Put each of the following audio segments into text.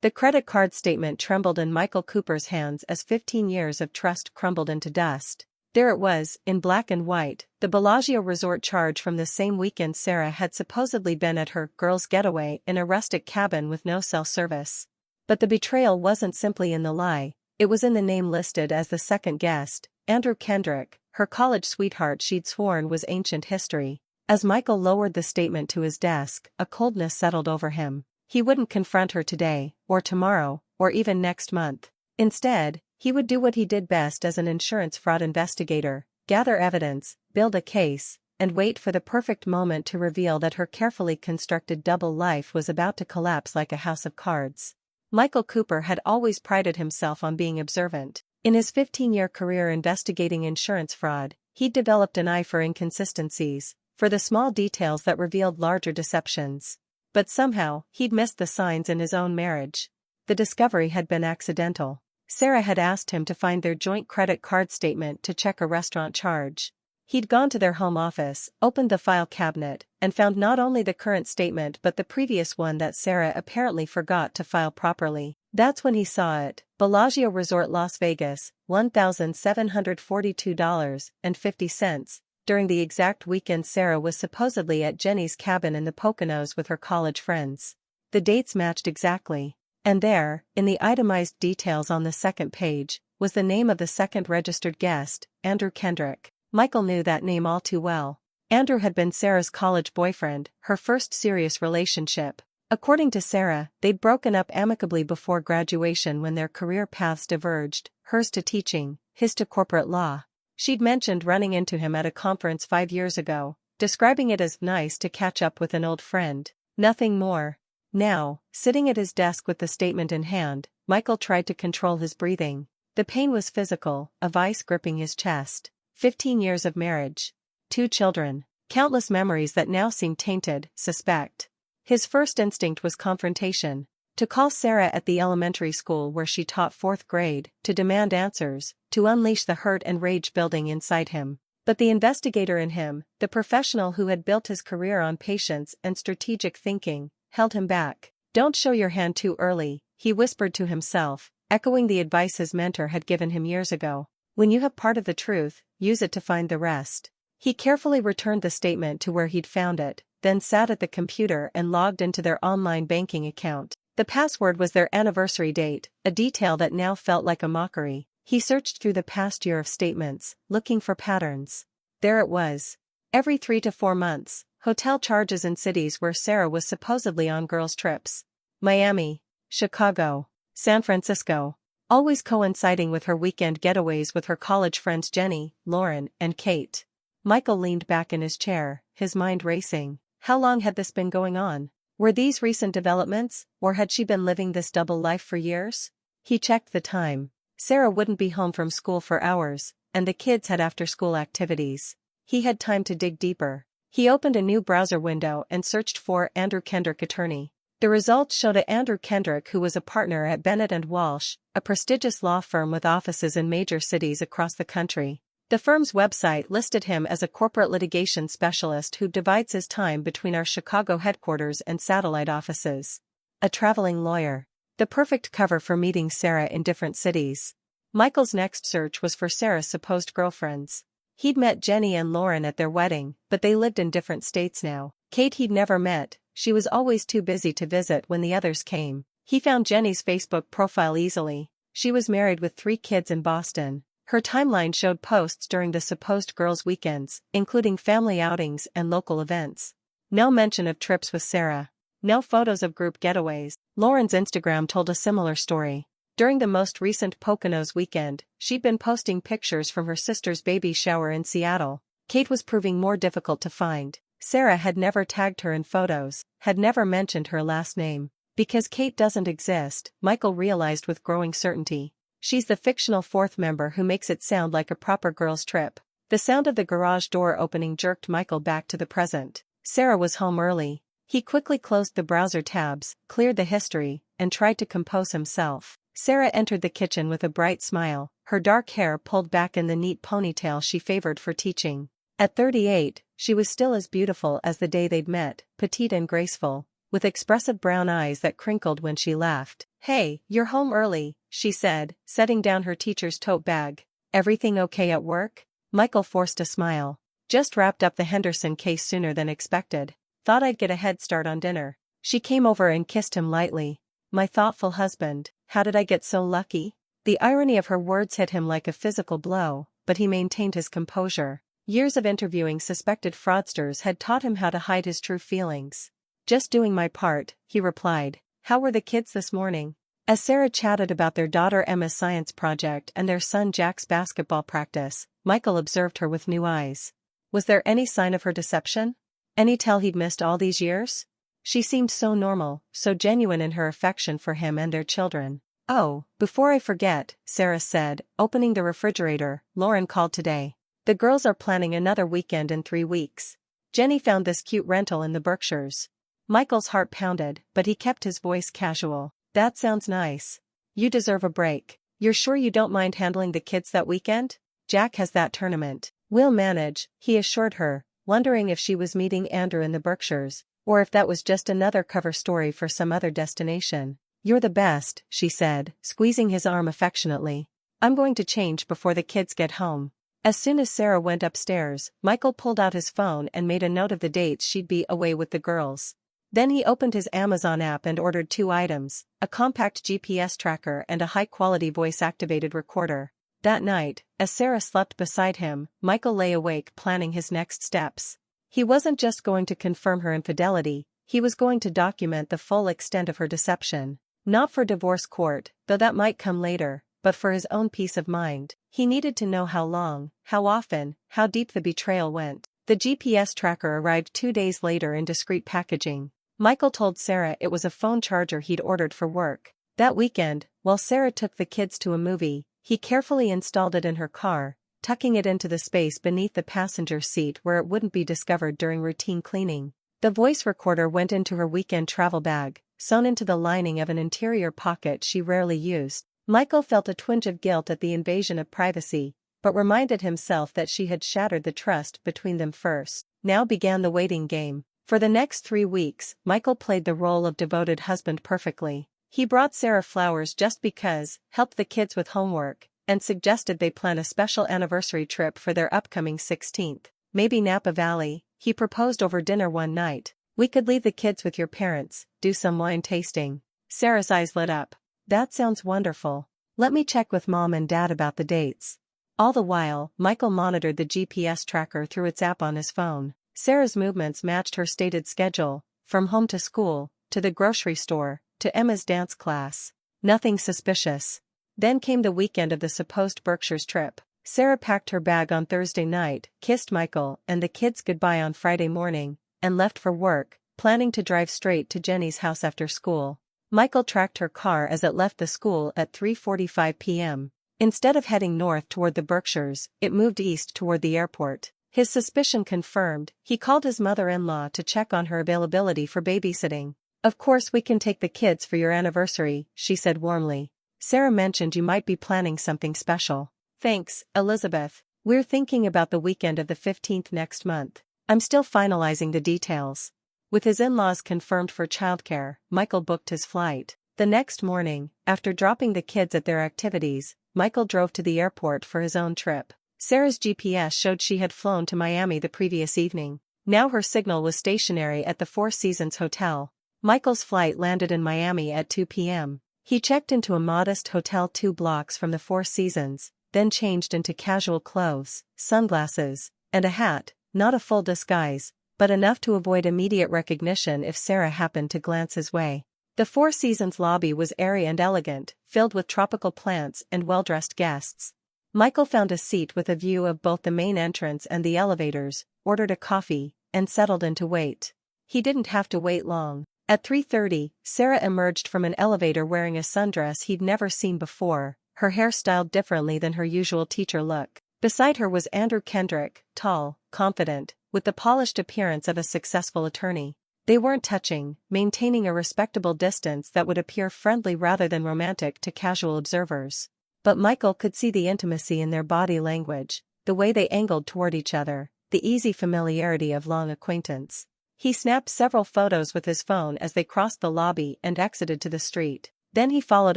The credit card statement trembled in Michael Cooper's hands as 15 years of trust crumbled into dust. There it was, in black and white, the Bellagio resort charge from the same weekend Sarah had supposedly been at her girls' getaway in a rustic cabin with no cell service. But the betrayal wasn't simply in the lie, it was in the name listed as the second guest, Andrew Kendrick, her college sweetheart she'd sworn was ancient history. As Michael lowered the statement to his desk, a coldness settled over him. He wouldn't confront her today, or tomorrow, or even next month. Instead, he would do what he did best as an insurance fraud investigator: gather evidence, build a case, and wait for the perfect moment to reveal that her carefully constructed double life was about to collapse like a house of cards. Michael Cooper had always prided himself on being observant. In his 15-year career investigating insurance fraud, he'd developed an eye for inconsistencies, for the small details that revealed larger deceptions. But somehow, he'd missed the signs in his own marriage. The discovery had been accidental. Sarah had asked him to find their joint credit card statement to check a restaurant charge. He'd gone to their home office, opened the file cabinet, and found not only the current statement but the previous one that Sarah apparently forgot to file properly. That's when he saw it: Bellagio Resort Las Vegas, $1,742.50, during the exact weekend Sarah was supposedly at Jenny's cabin in the Poconos with her college friends. The dates matched exactly. And there, in the itemized details on the second page, was the name of the second registered guest, Andrew Kendrick. Michael knew that name all too well. Andrew had been Sarah's college boyfriend, her first serious relationship. According to Sarah, they'd broken up amicably before graduation when their career paths diverged, hers to teaching, his to corporate law. She'd mentioned running into him at a conference 5 years ago, describing it as nice to catch up with an old friend. Nothing more. Now, sitting at his desk with the statement in hand, Michael tried to control his breathing. The pain was physical, a vice gripping his chest. 15 years of marriage. 2 children. Countless memories that now seemed tainted, suspect. His first instinct was confrontation. To call Sarah at the elementary school where she taught 4th grade, to demand answers, to unleash the hurt and rage building inside him. But the investigator in him, the professional who had built his career on patience and strategic thinking, held him back. "Don't show your hand too early," he whispered to himself, echoing the advice his mentor had given him years ago. "When you have part of the truth, use it to find the rest." He carefully returned the statement to where he'd found it, then sat at the computer and logged into their online banking account. The password was their anniversary date, a detail that now felt like a mockery. He searched through the past year of statements, looking for patterns. There it was. Every 3 to 4 months, hotel charges in cities where Sarah was supposedly on girls' trips. Miami, Chicago, San Francisco. Always coinciding with her weekend getaways with her college friends Jenny, Lauren, and Kate. Michael leaned back in his chair, his mind racing. How long had this been going on? Were these recent developments, or had she been living this double life for years? He checked the time. Sarah wouldn't be home from school for hours, and the kids had after-school activities. He had time to dig deeper. He opened a new browser window and searched for Andrew Kendrick attorney. The results showed a Andrew Kendrick who was a partner at Bennett and Walsh, a prestigious law firm with offices in major cities across the country. The firm's website listed him as a corporate litigation specialist who divides his time between our Chicago headquarters and satellite offices. A traveling lawyer. The perfect cover for meeting Sarah in different cities. Michael's next search was for Sarah's supposed girlfriends. He'd met Jenny and Lauren at their wedding, but they lived in different states now. Kate he'd never met, she was always too busy to visit when the others came. He found Jenny's Facebook profile easily. She was married with 3 kids in Boston. Her timeline showed posts during the supposed girls' weekends, including family outings and local events. No mention of trips with Sarah. No photos of group getaways. Lauren's Instagram told a similar story. During the most recent Poconos weekend, she'd been posting pictures from her sister's baby shower in Seattle. Kate was proving more difficult to find. Sarah had never tagged her in photos, had never mentioned her last name. Because Kate doesn't exist, Michael realized with growing certainty. She's the fictional 4th member who makes it sound like a proper girls' trip. The sound of the garage door opening jerked Michael back to the present. Sarah was home early. He quickly closed the browser tabs, cleared the history, and tried to compose himself. Sarah entered the kitchen with a bright smile, her dark hair pulled back in the neat ponytail she favored for teaching. At 38, she was still as beautiful as the day they'd met, petite and graceful. with expressive brown eyes that crinkled when she laughed. "Hey, you're home early," she said, setting down her teacher's tote bag. "Everything okay at work?" Michael forced a smile. "Just wrapped up the Henderson case sooner than expected. Thought I'd get a head start on dinner." She came over and kissed him lightly. "My thoughtful husband, how did I get so lucky?" The irony of her words hit him like a physical blow, but he maintained his composure. Years of interviewing suspected fraudsters had taught him how to hide his true feelings. "Just doing my part," he replied. "How were the kids this morning?" As Sarah chatted about their daughter Emma's science project and their son Jack's basketball practice, Michael observed her with new eyes. Was there any sign of her deception? Any tell he'd missed all these years? She seemed so normal, so genuine in her affection for him and their children. "Oh, before I forget," Sarah said, opening the refrigerator, "Lauren called today. The girls are planning another weekend in 3 weeks. Jenny found this cute rental in the Berkshires." Michael's heart pounded, but he kept his voice casual. "That sounds nice. You deserve a break. You're sure you don't mind handling the kids that weekend? Jack has that tournament." "We'll manage," he assured her, wondering if she was meeting Andrew in the Berkshires, or if that was just another cover story for some other destination. "You're the best," she said, squeezing his arm affectionately. "I'm going to change before the kids get home." As soon as Sarah went upstairs, Michael pulled out his phone and made a note of the dates she'd be away with the girls. Then he opened his Amazon app and ordered 2 items, a compact GPS tracker and a high-quality voice-activated recorder. That night, as Sarah slept beside him, Michael lay awake planning his next steps. He wasn't just going to confirm her infidelity, he was going to document the full extent of her deception. Not for divorce court, though that might come later, but for his own peace of mind. He needed to know how long, how often, how deep the betrayal went. The GPS tracker arrived 2 days later in discreet packaging. Michael told Sarah it was a phone charger he'd ordered for work. That weekend, while Sarah took the kids to a movie, he carefully installed it in her car, tucking it into the space beneath the passenger seat where it wouldn't be discovered during routine cleaning. The voice recorder went into her weekend travel bag, sewn into the lining of an interior pocket she rarely used. Michael felt a twinge of guilt at the invasion of privacy, but reminded himself that she had shattered the trust between them first. Now began the waiting game. For the next 3 weeks, Michael played the role of devoted husband perfectly. He brought Sarah flowers just because, helped the kids with homework, and suggested they plan a special anniversary trip for their upcoming 16th. "Maybe Napa Valley," he proposed over dinner one night. "We could leave the kids with your parents, do some wine tasting." Sarah's eyes lit up. "That sounds wonderful. Let me check with Mom and Dad about the dates." All the while, Michael monitored the GPS tracker through its app on his phone. Sarah's movements matched her stated schedule, from home to school, to the grocery store, to Emma's dance class. Nothing suspicious. Then came the weekend of the supposed Berkshires trip. Sarah packed her bag on Thursday night, kissed Michael and the kids goodbye on Friday morning, and left for work, planning to drive straight to Jenny's house after school. Michael tracked her car as it left the school at 3:45 p.m. Instead of heading north toward the Berkshires, it moved east toward the airport. His suspicion confirmed, he called his mother-in-law to check on her availability for babysitting. "Of course we can take the kids for your anniversary," she said warmly. "Sarah mentioned you might be planning something special." "Thanks, Elizabeth. We're thinking about the weekend of the 15th next month. I'm still finalizing the details." With his in-laws confirmed for childcare, Michael booked his flight. The next morning, after dropping the kids at their activities, Michael drove to the airport for his own trip. Sarah's GPS showed she had flown to Miami the previous evening. Now her signal was stationary at the Four Seasons Hotel. Michael's flight landed in Miami at 2 p.m. He checked into a modest hotel 2 blocks from the Four Seasons, then changed into casual clothes, sunglasses, and a hat, not a full disguise, but enough to avoid immediate recognition if Sarah happened to glance his way. The Four Seasons lobby was airy and elegant, filled with tropical plants and well-dressed guests. Michael found a seat with a view of both the main entrance and the elevators, ordered a coffee, and settled in to wait. He didn't have to wait long. At 3:30, Sarah emerged from an elevator wearing a sundress he'd never seen before, her hair styled differently than her usual teacher look. Beside her was Andrew Kendrick, tall, confident, with the polished appearance of a successful attorney. They weren't touching, maintaining a respectable distance that would appear friendly rather than romantic to casual observers. But Michael could see the intimacy in their body language, the way they angled toward each other, the easy familiarity of long acquaintance. He snapped several photos with his phone as they crossed the lobby and exited to the street. Then he followed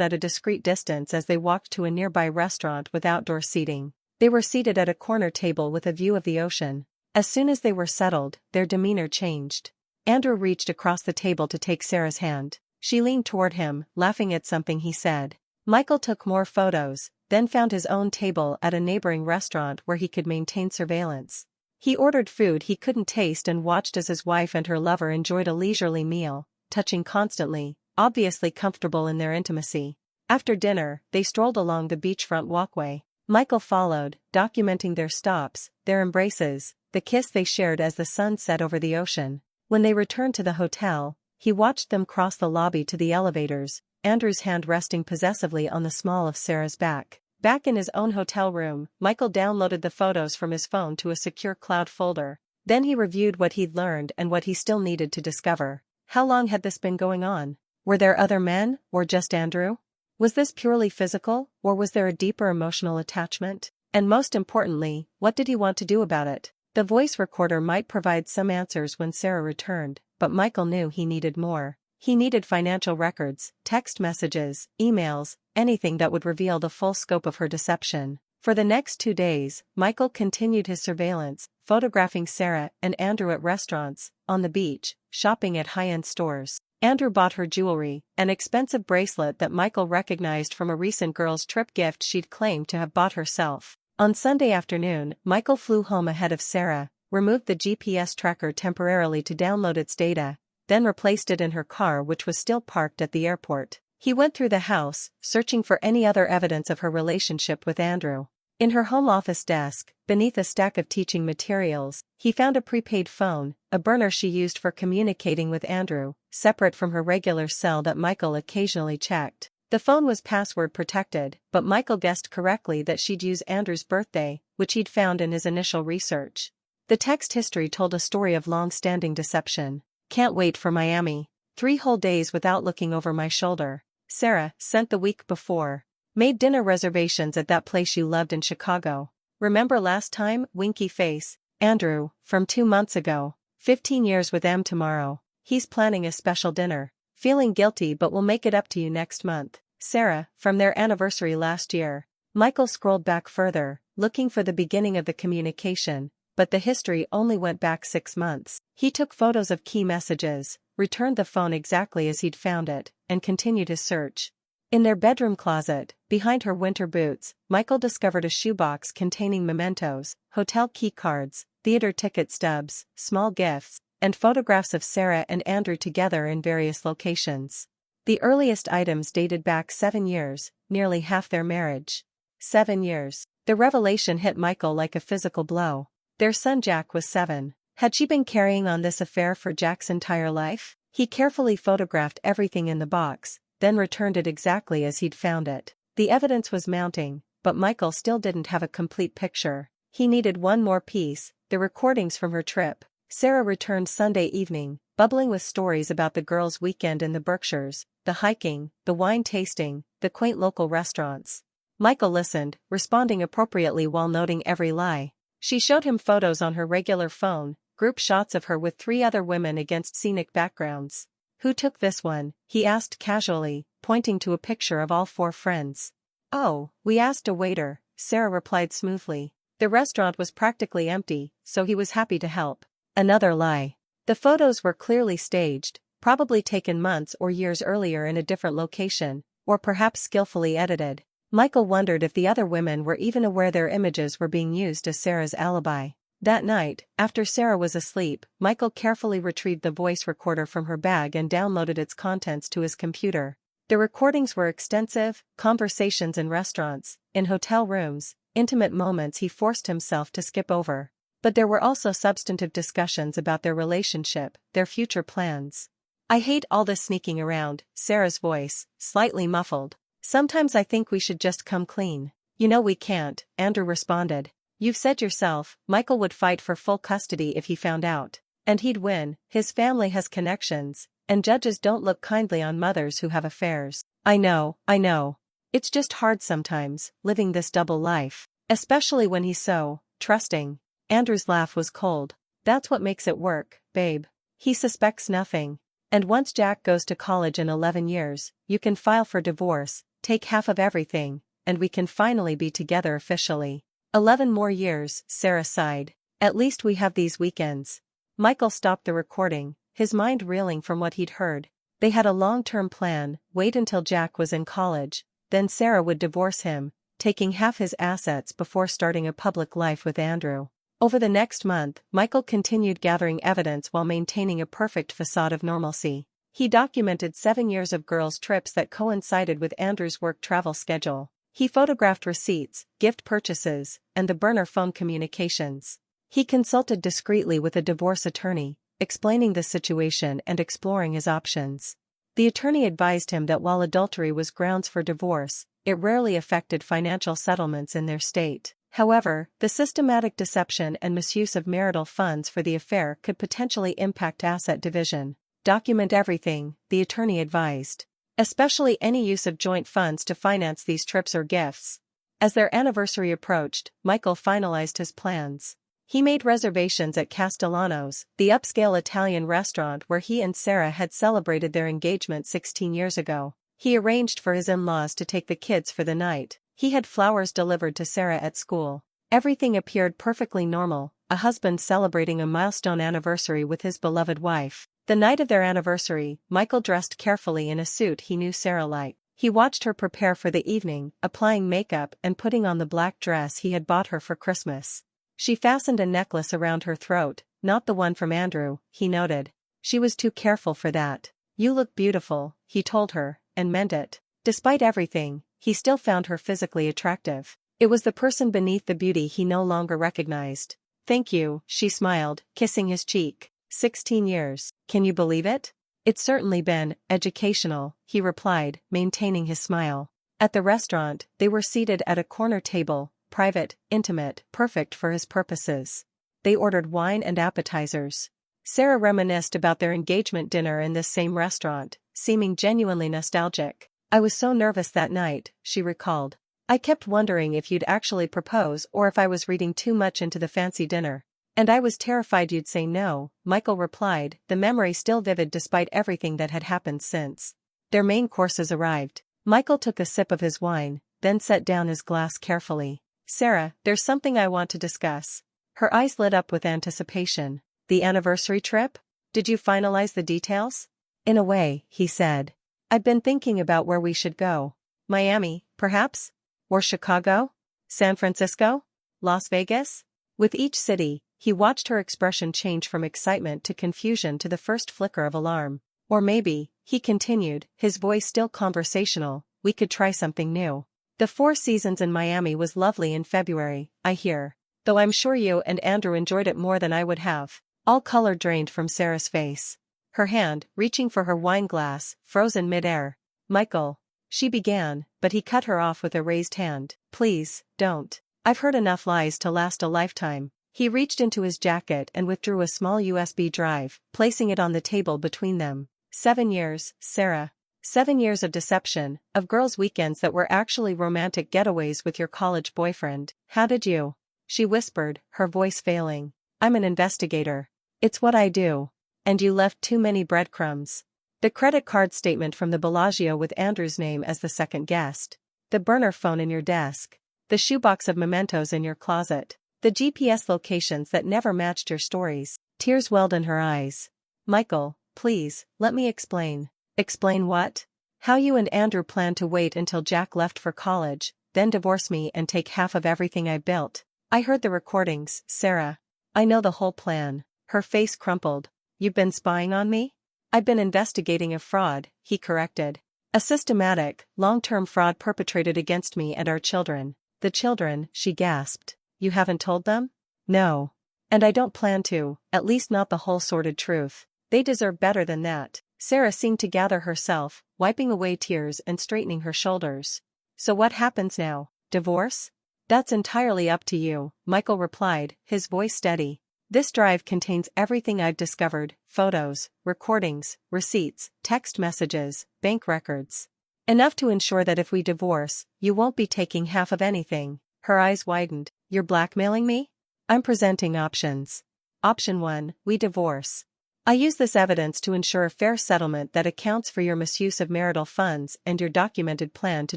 at a discreet distance as they walked to a nearby restaurant with outdoor seating. They were seated at a corner table with a view of the ocean. As soon as they were settled, their demeanor changed. Andrew reached across the table to take Sarah's hand. She leaned toward him, laughing at something he said. Michael took more photos, then found his own table at a neighboring restaurant where he could maintain surveillance. He ordered food he couldn't taste and watched as his wife and her lover enjoyed a leisurely meal, touching constantly, obviously comfortable in their intimacy. After dinner, they strolled along the beachfront walkway. Michael followed, documenting their stops, their embraces, the kiss they shared as the sun set over the ocean. When they returned to the hotel, he watched them cross the lobby to the elevators, Andrew's hand resting possessively on the small of Sarah's back. Back in his own hotel room, Michael downloaded the photos from his phone to a secure cloud folder. Then he reviewed what he'd learned and what he still needed to discover. How long had this been going on? Were there other men, or just Andrew? Was this purely physical, or was there a deeper emotional attachment? And most importantly, what did he want to do about it? The voice recorder might provide some answers when Sarah returned, but Michael knew he needed more. He needed financial records, text messages, emails, anything that would reveal the full scope of her deception. For the next 2 days, Michael continued his surveillance, photographing Sarah and Andrew at restaurants, on the beach, shopping at high-end stores. Andrew bought her jewelry, an expensive bracelet that Michael recognized from a recent girls' trip gift she'd claimed to have bought herself. On Sunday afternoon, Michael flew home ahead of Sarah, removed the GPS tracker temporarily to download its data, then replaced it in her car which was still parked at the airport. He went through the house, searching for any other evidence of her relationship with Andrew. In her home office desk, beneath a stack of teaching materials, he found a prepaid phone, a burner she used for communicating with Andrew, separate from her regular cell that Michael occasionally checked. The phone was password protected, but Michael guessed correctly that she'd use Andrew's birthday, which he'd found in his initial research. The text history told a story of long-standing deception. Can't wait for Miami. 3 whole days without looking over my shoulder. Sarah, sent the week before. Made dinner reservations at that place you loved in Chicago. Remember last time? Winky face. Andrew, from 2 months ago. 15 years with M tomorrow. He's planning a special dinner. Feeling guilty but will make it up to you next month. Sarah, from their anniversary last year. Michael scrolled back further, looking for the beginning of the communication, but the history only went back 6 months. He took photos of key messages, returned the phone exactly as he'd found it, and continued his search. In their bedroom closet, behind her winter boots, Michael discovered a shoebox containing mementos, hotel key cards, theater ticket stubs, small gifts, and photographs of Sarah and Andrew together in various locations. The earliest items dated back 7 years, nearly half their marriage. 7 years. The revelation hit Michael like a physical blow. Their son Jack was 7. Had she been carrying on this affair for Jack's entire life? He carefully photographed everything in the box, then returned it exactly as he'd found it. The evidence was mounting, but Michael still didn't have a complete picture. He needed one more piece, the recordings from her trip. Sarah returned Sunday evening, bubbling with stories about the girls' weekend in the Berkshires, the hiking, the wine tasting, the quaint local restaurants. Michael listened, responding appropriately while noting every lie. She showed him photos on her regular phone, group shots of her with 3 other women against scenic backgrounds. Who took this one? He asked casually, pointing to a picture of all 4 friends. Oh, we asked a waiter, Sarah replied smoothly. The restaurant was practically empty, so he was happy to help. Another lie. The photos were clearly staged, probably taken months or years earlier in a different location, or perhaps skillfully edited. Michael wondered if the other women were even aware their images were being used as Sarah's alibi. That night, after Sarah was asleep, Michael carefully retrieved the voice recorder from her bag and downloaded its contents to his computer. The recordings were extensive, conversations in restaurants, in hotel rooms, intimate moments he forced himself to skip over. But there were also substantive discussions about their relationship, their future plans. I hate all this sneaking around, Sarah's voice, slightly muffled. Sometimes I think we should just come clean. You know we can't, Andrew responded. You've said yourself, Michael would fight for full custody if he found out. And he'd win, his family has connections, and judges don't look kindly on mothers who have affairs. I know. It's just hard sometimes, living this double life. Especially when he's so trusting. Andrew's laugh was cold. That's what makes it work, babe. He suspects nothing. And once Jack goes to college in 11 years, you can file for divorce, take half of everything, and we can finally be together officially. 11 more years, Sarah sighed. At least we have these weekends. Michael stopped the recording, his mind reeling from what he'd heard. They had a long-term plan, wait until Jack was in college, then Sarah would divorce him, taking half his assets before starting a public life with Andrew. Over the next month, Michael continued gathering evidence while maintaining a perfect facade of normalcy. He documented 7 years of girls' trips that coincided with Andrew's work travel schedule. He photographed receipts, gift purchases, and the burner phone communications. He consulted discreetly with a divorce attorney, explaining the situation and exploring his options. The attorney advised him that while adultery was grounds for divorce, it rarely affected financial settlements in their state. However, the systematic deception and misuse of marital funds for the affair could potentially impact asset division. Document everything, the attorney advised. Especially any use of joint funds to finance these trips or gifts. As their anniversary approached, Michael finalized his plans. He made reservations at Castellano's, the upscale Italian restaurant where he and Sarah had celebrated their engagement 16 years ago. He arranged for his in-laws to take the kids for the night. He had flowers delivered to Sarah at school. Everything appeared perfectly normal, a husband celebrating a milestone anniversary with his beloved wife. The night of their anniversary, Michael dressed carefully in a suit he knew Sarah liked. He watched her prepare for the evening, applying makeup and putting on the black dress he had bought her for Christmas. She fastened a necklace around her throat, not the one from Andrew, he noted. She was too careful for that. You look beautiful, he told her, and meant it. Despite everything, he still found her physically attractive. It was the person beneath the beauty he no longer recognized. Thank you, she smiled, kissing his cheek. 16 years, can you believe it? It's certainly been educational, he replied, maintaining his smile. At the restaurant, they were seated at a corner table, private, intimate, perfect for his purposes. They ordered wine and appetizers. Sarah reminisced about their engagement dinner in this same restaurant, seeming genuinely nostalgic. I was so nervous that night, she recalled. I kept wondering if you'd actually propose or if I was reading too much into the fancy dinner. And I was terrified you'd say no, Michael replied, the memory still vivid despite everything that had happened since. Their main courses arrived. Michael took a sip of his wine, then set down his glass carefully. Sarah, there's something I want to discuss. Her eyes lit up with anticipation. The anniversary trip? Did you finalize the details? In a way, he said. I've been thinking about where we should go. Miami, perhaps? Or Chicago? San Francisco? Las Vegas? With each city, he watched her expression change from excitement to confusion to the first flicker of alarm. Or maybe, he continued, his voice still conversational, we could try something new. The Four Seasons in Miami was lovely in February, I hear. Though I'm sure you and Andrew enjoyed it more than I would have. All color drained from Sarah's face. Her hand, reaching for her wine glass, froze in midair. Michael. She began, but he cut her off with a raised hand. Please, don't. I've heard enough lies to last a lifetime. He reached into his jacket and withdrew a small USB drive, placing it on the table between them. 7 years, Sarah. 7 years of deception, of girls' weekends that were actually romantic getaways with your college boyfriend. How did you? She whispered, her voice failing. I'm an investigator. It's what I do. And you left too many breadcrumbs. The credit card statement from the Bellagio with Andrew's name as the second guest. The burner phone in your desk. The shoebox of mementos in your closet. The GPS locations that never matched your stories. Tears welled in her eyes. Michael, please, let me explain. Explain what? How you and Andrew planned to wait until Jack left for college, then divorce me and take half of everything I built. I heard the recordings, Sarah. I know the whole plan. Her face crumpled. You've been spying on me? I've been investigating a fraud, he corrected. A systematic, long-term fraud perpetrated against me and our children. The children, she gasped. You haven't told them? No. And I don't plan to, at least not the whole sordid truth. They deserve better than that. Sarah seemed to gather herself, wiping away tears and straightening her shoulders. So what happens now? Divorce? That's entirely up to you, Michael replied, his voice steady. This drive contains everything I've discovered, photos, recordings, receipts, text messages, bank records. Enough to ensure that if we divorce, you won't be taking half of anything. Her eyes widened. You're blackmailing me? I'm presenting options. Option 1, we divorce. I use this evidence to ensure a fair settlement that accounts for your misuse of marital funds and your documented plan to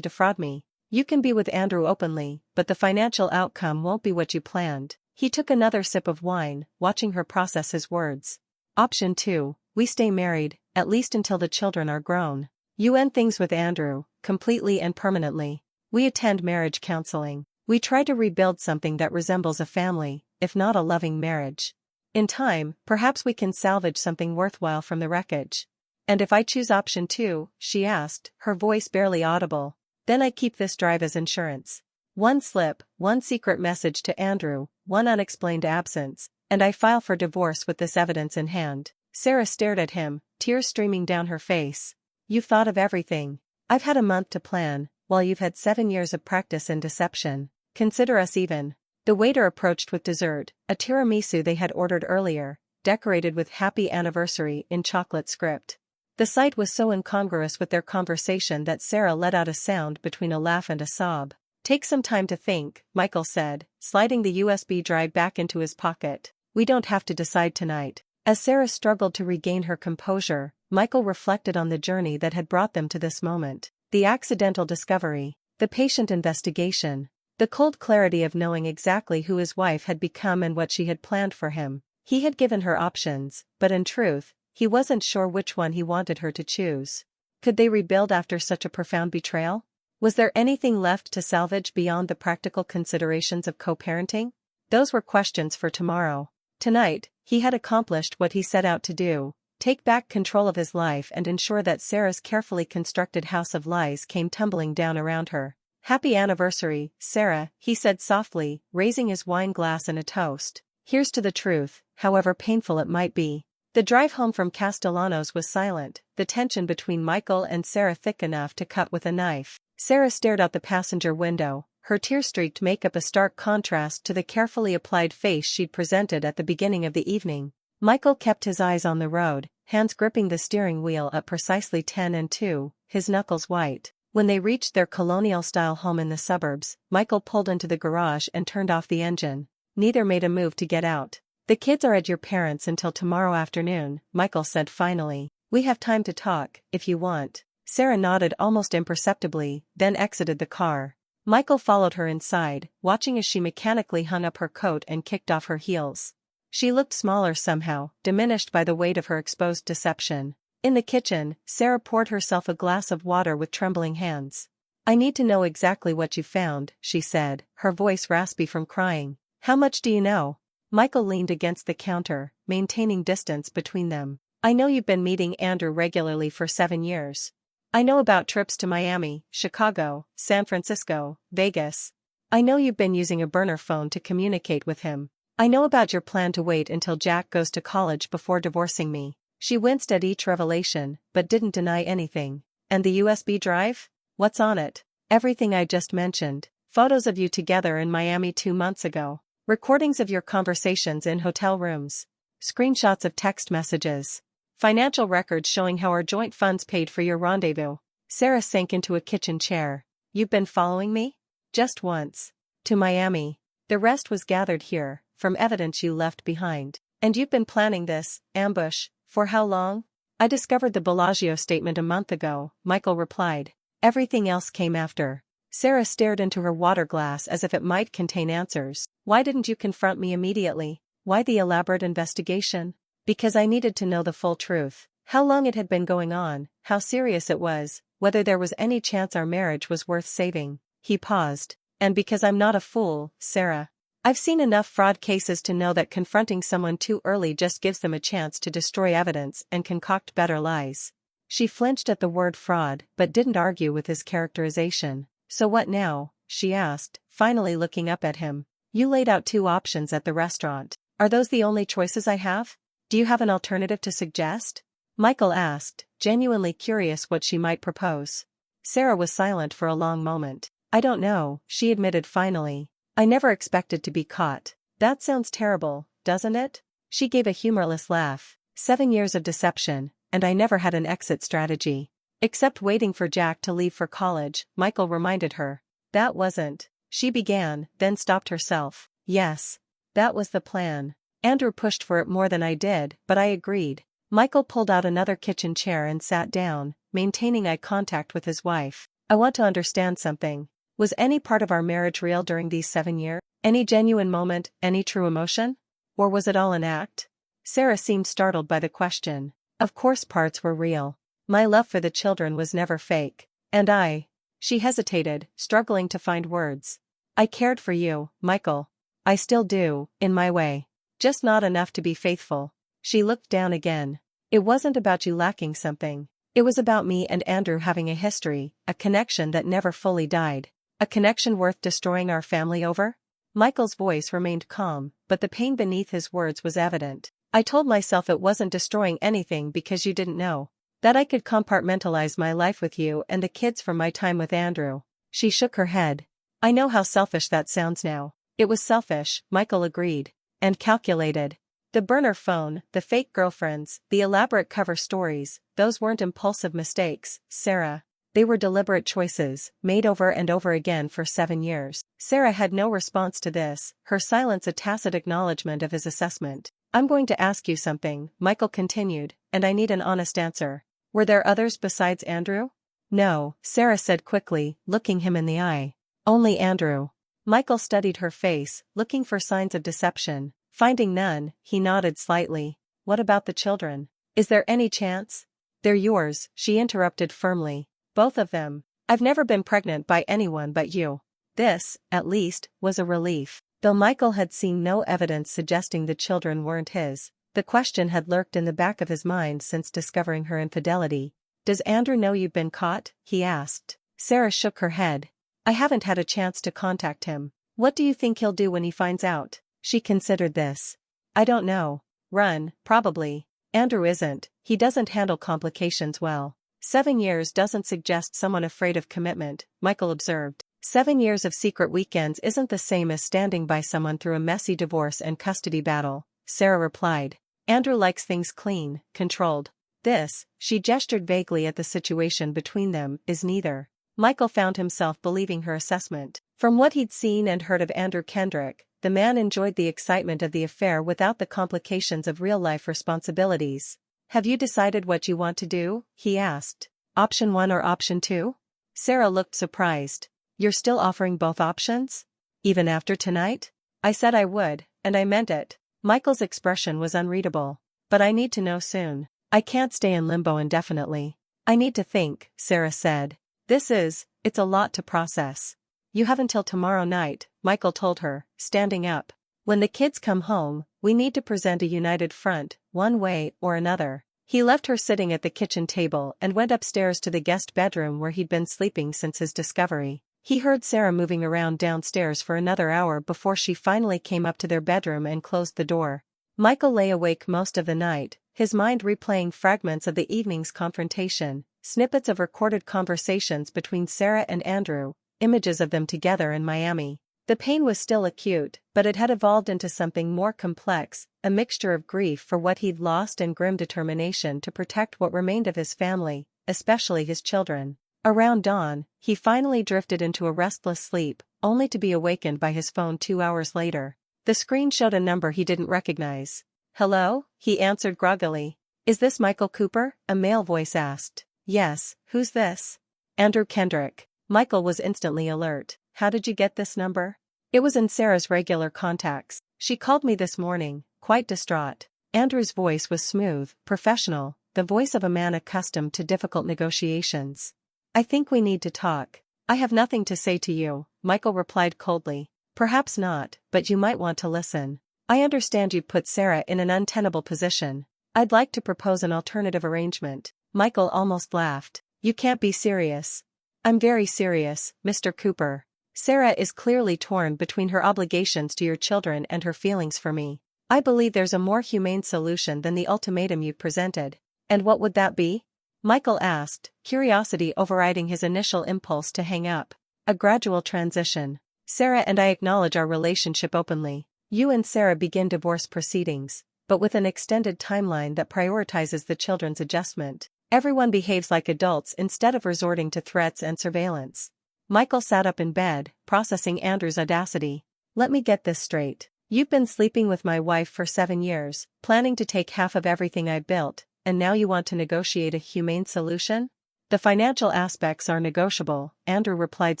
defraud me. You can be with Andrew openly, but the financial outcome won't be what you planned. He took another sip of wine, watching her process his words. Option 2, we stay married, at least until the children are grown. You end things with Andrew, completely and permanently. We attend marriage counseling. We try to rebuild something that resembles a family, if not a loving marriage. In time, perhaps we can salvage something worthwhile from the wreckage. And if I choose option 2, she asked, her voice barely audible, then I keep this drive as insurance. One slip, one secret message to Andrew, one unexplained absence, and I file for divorce with this evidence in hand. Sarah stared at him, tears streaming down her face. You've thought of everything. I've had a month to plan, while you've had 7 years of practice in deception. Consider us even. The waiter approached with dessert, a tiramisu they had ordered earlier, decorated with happy anniversary in chocolate script. The sight was so incongruous with their conversation that Sarah let out a sound between a laugh and a sob. Take some time to think, Michael said, sliding the USB drive back into his pocket. We don't have to decide tonight. As Sarah struggled to regain her composure, Michael reflected on the journey that had brought them to this moment. The accidental discovery, the patient investigation, the cold clarity of knowing exactly who his wife had become and what she had planned for him. He had given her options, but in truth, he wasn't sure which one he wanted her to choose. Could they rebuild after such a profound betrayal? Was there anything left to salvage beyond the practical considerations of co-parenting? Those were questions for tomorrow. Tonight, he had accomplished what he set out to do, take back control of his life and ensure that Sarah's carefully constructed house of lies came tumbling down around her. Happy anniversary, Sarah, he said softly, raising his wine glass in a toast. Here's to the truth, however painful it might be. The drive home from Castellanos was silent, the tension between Michael and Sarah thick enough to cut with a knife. Sarah stared out the passenger window, her tear-streaked makeup a stark contrast to the carefully applied face she'd presented at the beginning of the evening. Michael kept his eyes on the road, hands gripping the steering wheel at precisely 10 and 2, his knuckles white. When they reached their colonial-style home in the suburbs, Michael pulled into the garage and turned off the engine. Neither made a move to get out. The kids are at your parents' until tomorrow afternoon, Michael said finally. We have time to talk, if you want. Sarah nodded almost imperceptibly, then exited the car. Michael followed her inside, watching as she mechanically hung up her coat and kicked off her heels. She looked smaller somehow, diminished by the weight of her exposed deception. In the kitchen, Sarah poured herself a glass of water with trembling hands. I need to know exactly what you found, she said, her voice raspy from crying. How much do you know? Michael leaned against the counter, maintaining distance between them. I know you've been meeting Andrew regularly for 7 years. I know about trips to Miami, Chicago, San Francisco, Vegas. I know you've been using a burner phone to communicate with him. I know about your plan to wait until Jack goes to college before divorcing me. She winced at each revelation, but didn't deny anything. And the USB drive? What's on it? Everything I just mentioned. Photos of you together in Miami 2 months ago. Recordings of your conversations in hotel rooms. Screenshots of text messages. Financial records showing how our joint funds paid for your rendezvous. Sarah sank into a kitchen chair. You've been following me? Just once. To Miami. The rest was gathered here, from evidence you left behind. And you've been planning this ambush. For how long? I discovered the Bellagio statement a month ago, Michael replied. Everything else came after. Sarah stared into her water glass as if it might contain answers. Why didn't you confront me immediately? Why the elaborate investigation? Because I needed to know the full truth. How long it had been going on, how serious it was, whether there was any chance our marriage was worth saving. He paused. And because I'm not a fool, Sarah. I've seen enough fraud cases to know that confronting someone too early just gives them a chance to destroy evidence and concoct better lies. She flinched at the word fraud but didn't argue with his characterization. So what now? She asked, finally looking up at him. You laid out 2 options at the restaurant. Are those the only choices I have? Do you have an alternative to suggest? Michael asked, genuinely curious what she might propose. Sarah was silent for a long moment. I don't know, she admitted finally. I never expected to be caught. That sounds terrible, doesn't it? She gave a humorless laugh. 7 years of deception, and I never had an exit strategy. Except waiting for Jack to leave for college, Michael reminded her. That wasn't. She began, then stopped herself. Yes. That was the plan. Andrew pushed for it more than I did, but I agreed. Michael pulled out another kitchen chair and sat down, maintaining eye contact with his wife. I want to understand something. Was any part of our marriage real during these 7 years? Any genuine moment, any true emotion? Or was it all an act? Sarah seemed startled by the question. Of course parts were real. My love for the children was never fake. And she hesitated, struggling to find words. I cared for you, Michael. I still do, in my way. Just not enough to be faithful. She looked down again. It wasn't about you lacking something. It was about me and Andrew having a history, a connection that never fully died. A connection worth destroying our family over? Michael's voice remained calm, but the pain beneath his words was evident. I told myself it wasn't destroying anything because you didn't know. That I could compartmentalize my life with you and the kids from my time with Andrew. She shook her head. I know how selfish that sounds now. It was selfish, Michael agreed. And calculated. The burner phone, the fake girlfriends, the elaborate cover stories, those weren't impulsive mistakes, Sarah. They were deliberate choices, made over and over again for 7 years. Sarah had no response to this, her silence a tacit acknowledgement of his assessment. I'm going to ask you something, Michael continued, and I need an honest answer. Were there others besides Andrew? No, Sarah said quickly, looking him in the eye. Only Andrew. Michael studied her face, looking for signs of deception. Finding none, he nodded slightly. What about the children? Is there any chance? They're yours, she interrupted firmly. Both of them. I've never been pregnant by anyone but you. This, at least, was a relief. Though Michael had seen no evidence suggesting the children weren't his, the question had lurked in the back of his mind since discovering her infidelity. Does Andrew know you've been caught? He asked. Sarah shook her head. I haven't had a chance to contact him. What do you think he'll do when he finds out? She considered this. I don't know. Run, probably. Andrew isn't. He doesn't handle complications well. 7 years doesn't suggest someone afraid of commitment, Michael observed. 7 years of secret weekends isn't the same as standing by someone through a messy divorce and custody battle, Sarah replied. Andrew likes things clean, controlled. This, she gestured vaguely at the situation between them, is neither. Michael found himself believing her assessment. From what he'd seen and heard of Andrew Kendrick, the man enjoyed the excitement of the affair without the complications of real-life responsibilities. Have you decided what you want to do? He asked. Option 1 or option 2? Sarah looked surprised. You're still offering both options? Even after tonight? I said I would, and I meant it. Michael's expression was unreadable. But I need to know soon. I can't stay in limbo indefinitely. I need to think, Sarah said. It's a lot to process. You have until tomorrow night, Michael told her, standing up. When the kids come home, we need to present a united front, one way or another. He left her sitting at the kitchen table and went upstairs to the guest bedroom where he'd been sleeping since his discovery. He heard Sarah moving around downstairs for another hour before she finally came up to their bedroom and closed the door. Michael lay awake most of the night, his mind replaying fragments of the evening's confrontation, snippets of recorded conversations between Sarah and Andrew, images of them together in Miami. The pain was still acute, but it had evolved into something more complex, a mixture of grief for what he'd lost and grim determination to protect what remained of his family, especially his children. Around dawn, he finally drifted into a restless sleep, only to be awakened by his phone 2 hours later. The screen showed a number he didn't recognize. Hello? He answered groggily. Is this Michael Cooper? A male voice asked. Yes, who's this? Andrew Kendrick. Michael was instantly alert. How did you get this number? It was in Sarah's regular contacts. She called me this morning, quite distraught. Andrew's voice was smooth, professional, the voice of a man accustomed to difficult negotiations. I think we need to talk. I have nothing to say to you, Michael replied coldly. Perhaps not, but you might want to listen. I understand you've put Sarah in an untenable position. I'd like to propose an alternative arrangement. Michael almost laughed. You can't be serious. I'm very serious, Mr. Cooper. Sarah is clearly torn between her obligations to your children and her feelings for me. I believe there's a more humane solution than the ultimatum you presented. And what would that be? Michael asked, curiosity overriding his initial impulse to hang up. A gradual transition. Sarah and I acknowledge our relationship openly. You and Sarah begin divorce proceedings, but with an extended timeline that prioritizes the children's adjustment. Everyone behaves like adults instead of resorting to threats and surveillance. Michael sat up in bed, processing Andrew's audacity. Let me get this straight. You've been sleeping with my wife for 7 years, planning to take half of everything I built, and now you want to negotiate a humane solution? The financial aspects are negotiable, Andrew replied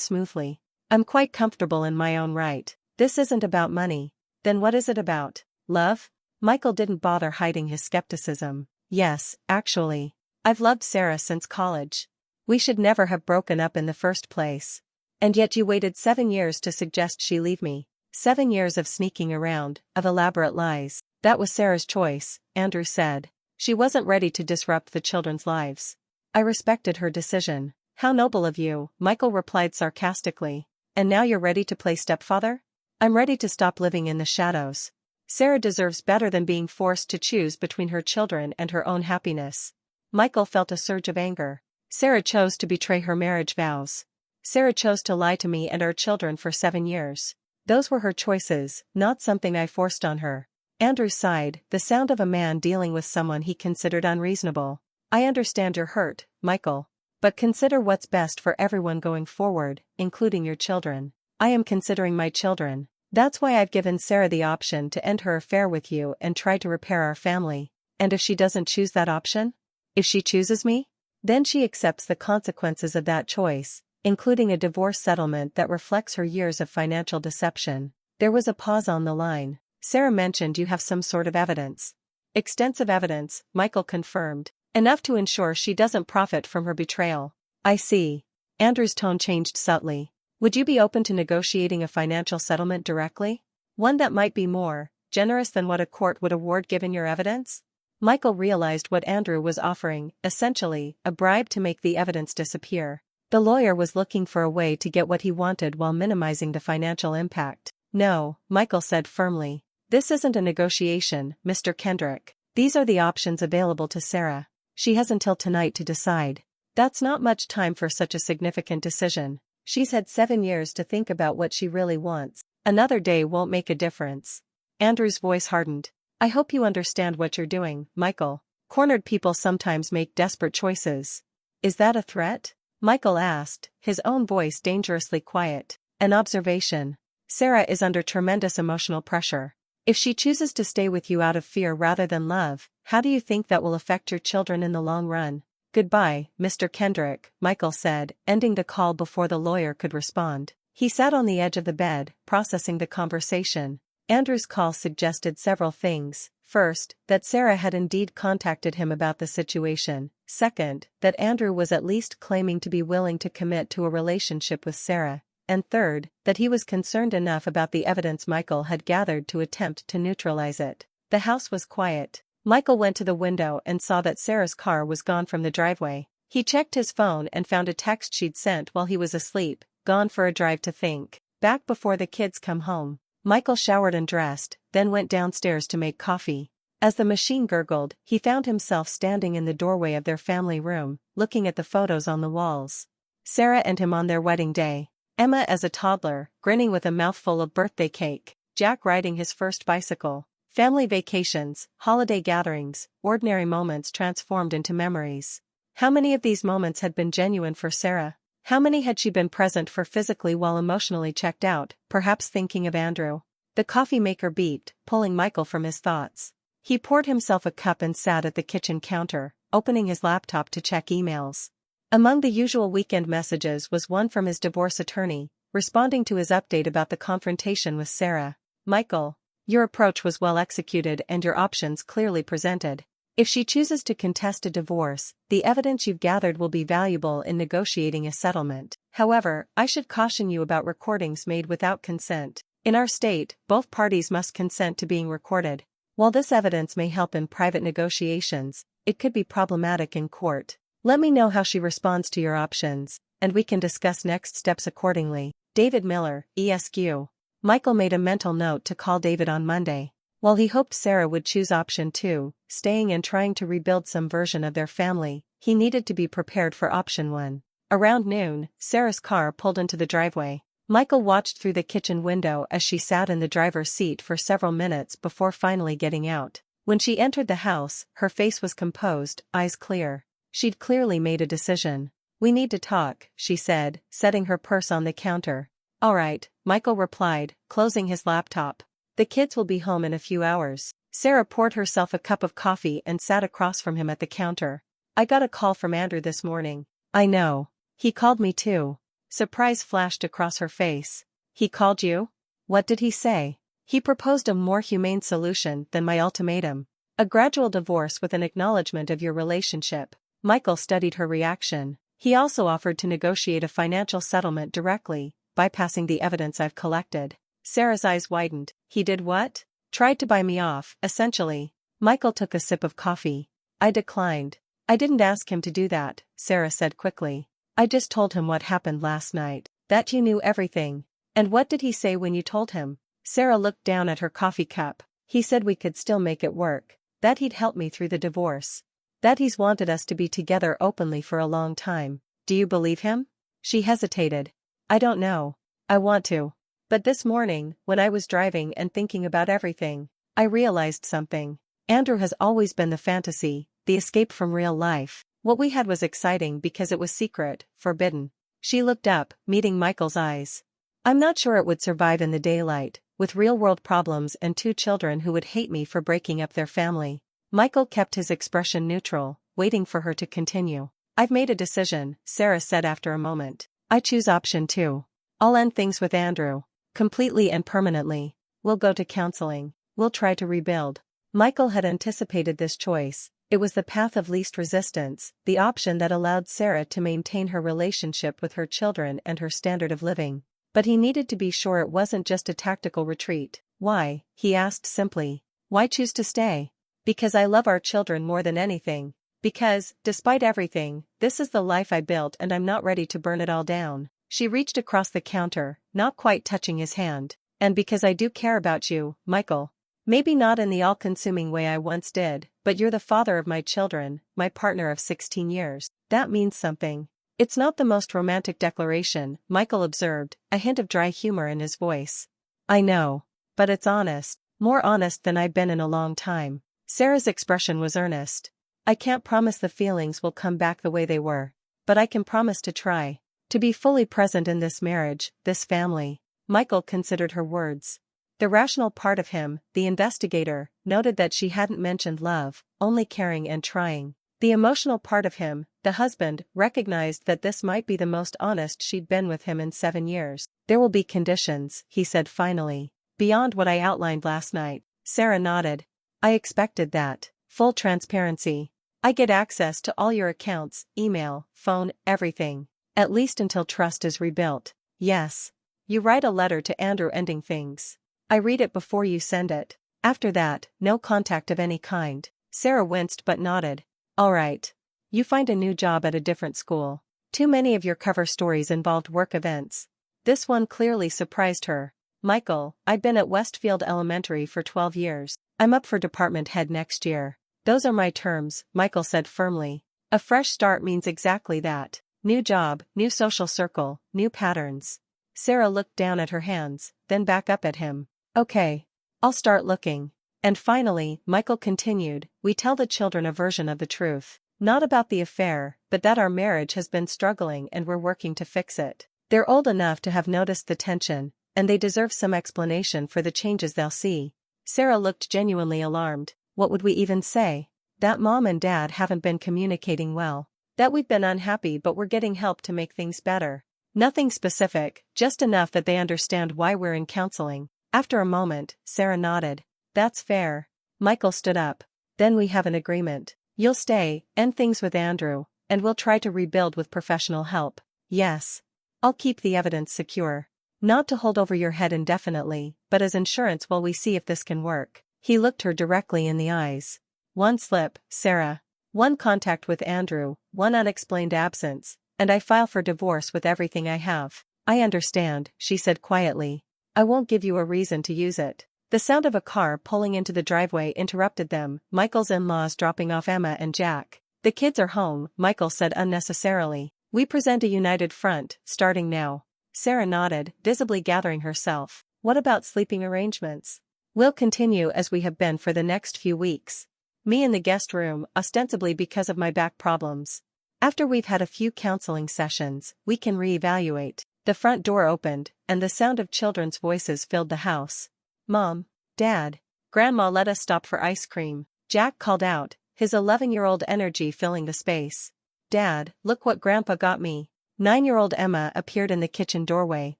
smoothly. I'm quite comfortable in my own right. This isn't about money. Then what is it about? Love? Michael didn't bother hiding his skepticism. Yes, actually. I've loved Sarah since college. We should never have broken up in the first place. And yet you waited 7 years to suggest she leave me. 7 years of sneaking around, of elaborate lies. That was Sarah's choice, Andrew said. She wasn't ready to disrupt the children's lives. I respected her decision. How noble of you, Michael replied sarcastically. And now you're ready to play stepfather? I'm ready to stop living in the shadows. Sarah deserves better than being forced to choose between her children and her own happiness. Michael felt a surge of anger. Sarah chose to betray her marriage vows. Sarah chose to lie to me and our children for 7 years. Those were her choices, not something I forced on her. Andrew sighed, the sound of a man dealing with someone he considered unreasonable. I understand you're hurt, Michael. But consider what's best for everyone going forward, including your children. I am considering my children. That's why I've given Sarah the option to end her affair with you and try to repair our family. And if she doesn't choose that option? If she chooses me? Then she accepts the consequences of that choice, including a divorce settlement that reflects her years of financial deception. There was a pause on the line. Sarah mentioned you have some sort of evidence. Extensive evidence, Michael confirmed. Enough to ensure she doesn't profit from her betrayal. I see. Andrew's tone changed subtly. Would you be open to negotiating a financial settlement directly? One that might be more generous than what a court would award given your evidence? Michael realized what Andrew was offering, essentially, a bribe to make the evidence disappear. The lawyer was looking for a way to get what he wanted while minimizing the financial impact. No, Michael said firmly. This isn't a negotiation, Mr. Kendrick. These are the options available to Sarah. She has until tonight to decide. That's not much time for such a significant decision. She's had 7 years to think about what she really wants. Another day won't make a difference. Andrew's voice hardened. I hope you understand what you're doing, Michael. Cornered people sometimes make desperate choices. Is that a threat? Michael asked, his own voice dangerously quiet. An observation. Sarah is under tremendous emotional pressure. If she chooses to stay with you out of fear rather than love, how do you think that will affect your children in the long run? Goodbye, Mr. Kendrick, Michael said, ending the call before the lawyer could respond. He sat on the edge of the bed, processing the conversation. Andrew's call suggested several things. First, that Sarah had indeed contacted him about the situation. Second, that Andrew was at least claiming to be willing to commit to a relationship with Sarah. And third, that he was concerned enough about the evidence Michael had gathered to attempt to neutralize it. The house was quiet. Michael went to the window and saw that Sarah's car was gone from the driveway. He checked his phone and found a text she'd sent while he was asleep, gone for a drive to think. Back before the kids come home. Michael showered and dressed, then went downstairs to make coffee. As the machine gurgled, he found himself standing in the doorway of their family room, looking at the photos on the walls. Sarah and him on their wedding day. Emma as a toddler, grinning with a mouthful of birthday cake. Jack riding his first bicycle. Family vacations, holiday gatherings, ordinary moments transformed into memories. How many of these moments had been genuine for Sarah? How many had she been present for physically while emotionally checked out, perhaps thinking of Andrew? The coffee maker beeped, pulling Michael from his thoughts. He poured himself a cup and sat at the kitchen counter, opening his laptop to check emails. Among the usual weekend messages was one from his divorce attorney, responding to his update about the confrontation with Sarah. Michael, your approach was well executed and your options clearly presented. If she chooses to contest a divorce, the evidence you've gathered will be valuable in negotiating a settlement. However, I should caution you about recordings made without consent. In our state, both parties must consent to being recorded. While this evidence may help in private negotiations, it could be problematic in court. Let me know how she responds to your options, and we can discuss next steps accordingly. David Miller, ESQ. Michael made a mental note to call David on Monday. While he hoped Sarah would choose option 2, staying and trying to rebuild some version of their family, he needed to be prepared for option 1. Around noon, Sarah's car pulled into the driveway. Michael watched through the kitchen window as she sat in the driver's seat for several minutes before finally getting out. When she entered the house, her face was composed, eyes clear. She'd clearly made a decision. We need to talk, she said, setting her purse on the counter. All right, Michael replied, closing his laptop. The kids will be home in a few hours. Sarah poured herself a cup of coffee and sat across from him at the counter. I got a call from Andrew this morning. I know. He called me too. Surprise flashed across her face. He called you? What did he say? He proposed a more humane solution than my ultimatum. A gradual divorce with an acknowledgement of your relationship. Michael studied her reaction. He also offered to negotiate a financial settlement directly, bypassing the evidence I've collected. Sarah's eyes widened. He did what? Tried to buy me off, essentially. Michael took a sip of coffee. I declined. I didn't ask him to do that, Sarah said quickly. I just told him what happened last night. That you knew everything. And what did he say when you told him? Sarah looked down at her coffee cup. He said we could still make it work. That he'd help me through the divorce. That he's wanted us to be together openly for a long time. Do you believe him? She hesitated. I don't know. I want to. But this morning, when I was driving and thinking about everything, I realized something. Andrew has always been the fantasy, the escape from real life. What we had was exciting because it was secret, forbidden. She looked up, meeting Michael's eyes. I'm not sure it would survive in the daylight, with real-world problems and 2 children who would hate me for breaking up their family. Michael kept his expression neutral, waiting for her to continue. I've made a decision, Sarah said after a moment. I choose option 2. I'll end things with Andrew. Completely and permanently. We'll go to counseling. We'll try to rebuild. Michael had anticipated this choice. It was the path of least resistance, the option that allowed Sarah to maintain her relationship with her children and her standard of living. But he needed to be sure it wasn't just a tactical retreat. Why? He asked simply. Why choose to stay? Because I love our children more than anything. Because, despite everything, this is the life I built and I'm not ready to burn it all down. She reached across the counter, not quite touching his hand. And because I do care about you, Michael. Maybe not in the all-consuming way I once did, but you're the father of my children, my partner of 16 years. That means something. It's not the most romantic declaration, Michael observed, a hint of dry humor in his voice. I know. But it's honest. More honest than I've been in a long time. Sarah's expression was earnest. I can't promise the feelings will come back the way they were. But I can promise to try. To be fully present in this marriage, this family. Michael considered her words. The rational part of him, the investigator, noted that she hadn't mentioned love, only caring and trying. The emotional part of him, the husband, recognized that this might be the most honest she'd been with him in 7 years. There will be conditions, he said finally. Beyond what I outlined last night. Sarah nodded. I expected that. Full transparency. I get access to all your accounts, email, phone, everything. At least until trust is rebuilt. Yes. You write a letter to Andrew ending things. I read it before you send it. After that, no contact of any kind. Sarah winced but nodded. All right. You find a new job at a different school. Too many of your cover stories involved work events. This one clearly surprised her. Michael, I've been at Westfield Elementary for 12 years. I'm up for department head next year. Those are my terms, Michael said firmly. A fresh start means exactly that. New job, new social circle, new patterns. Sarah looked down at her hands, then back up at him. Okay. I'll start looking. And finally, Michael continued, we tell the children a version of the truth. Not about the affair, but that our marriage has been struggling and we're working to fix it. They're old enough to have noticed the tension, and they deserve some explanation for the changes they'll see. Sarah looked genuinely alarmed. What would we even say? That mom and dad haven't been communicating well. That we've been unhappy but we're getting help to make things better. Nothing specific, just enough that they understand why we're in counseling. After a moment, Sarah nodded. That's fair. Michael stood up. Then we have an agreement. You'll stay, end things with Andrew, and we'll try to rebuild with professional help. Yes. I'll keep the evidence secure. Not to hold over your head indefinitely, but as insurance while we see if this can work. He looked her directly in the eyes. One slip, Sarah. One contact with Andrew, one unexplained absence, and I file for divorce with everything I have. I understand, she said quietly. I won't give you a reason to use it. The sound of a car pulling into the driveway interrupted them, Michael's in-laws dropping off Emma and Jack. The kids are home, Michael said unnecessarily. We present a united front, starting now. Sarah nodded, visibly gathering herself. What about sleeping arrangements? We'll continue as we have been for the next few weeks. Me in the guest room, ostensibly because of my back problems. After we've had a few counseling sessions, we can reevaluate. The front door opened, and the sound of children's voices filled the house. Mom, Dad, Grandma let us stop for ice cream, Jack called out, his 11-year-old energy filling the space. Dad, look what Grandpa got me. 9-year-old Emma appeared in the kitchen doorway,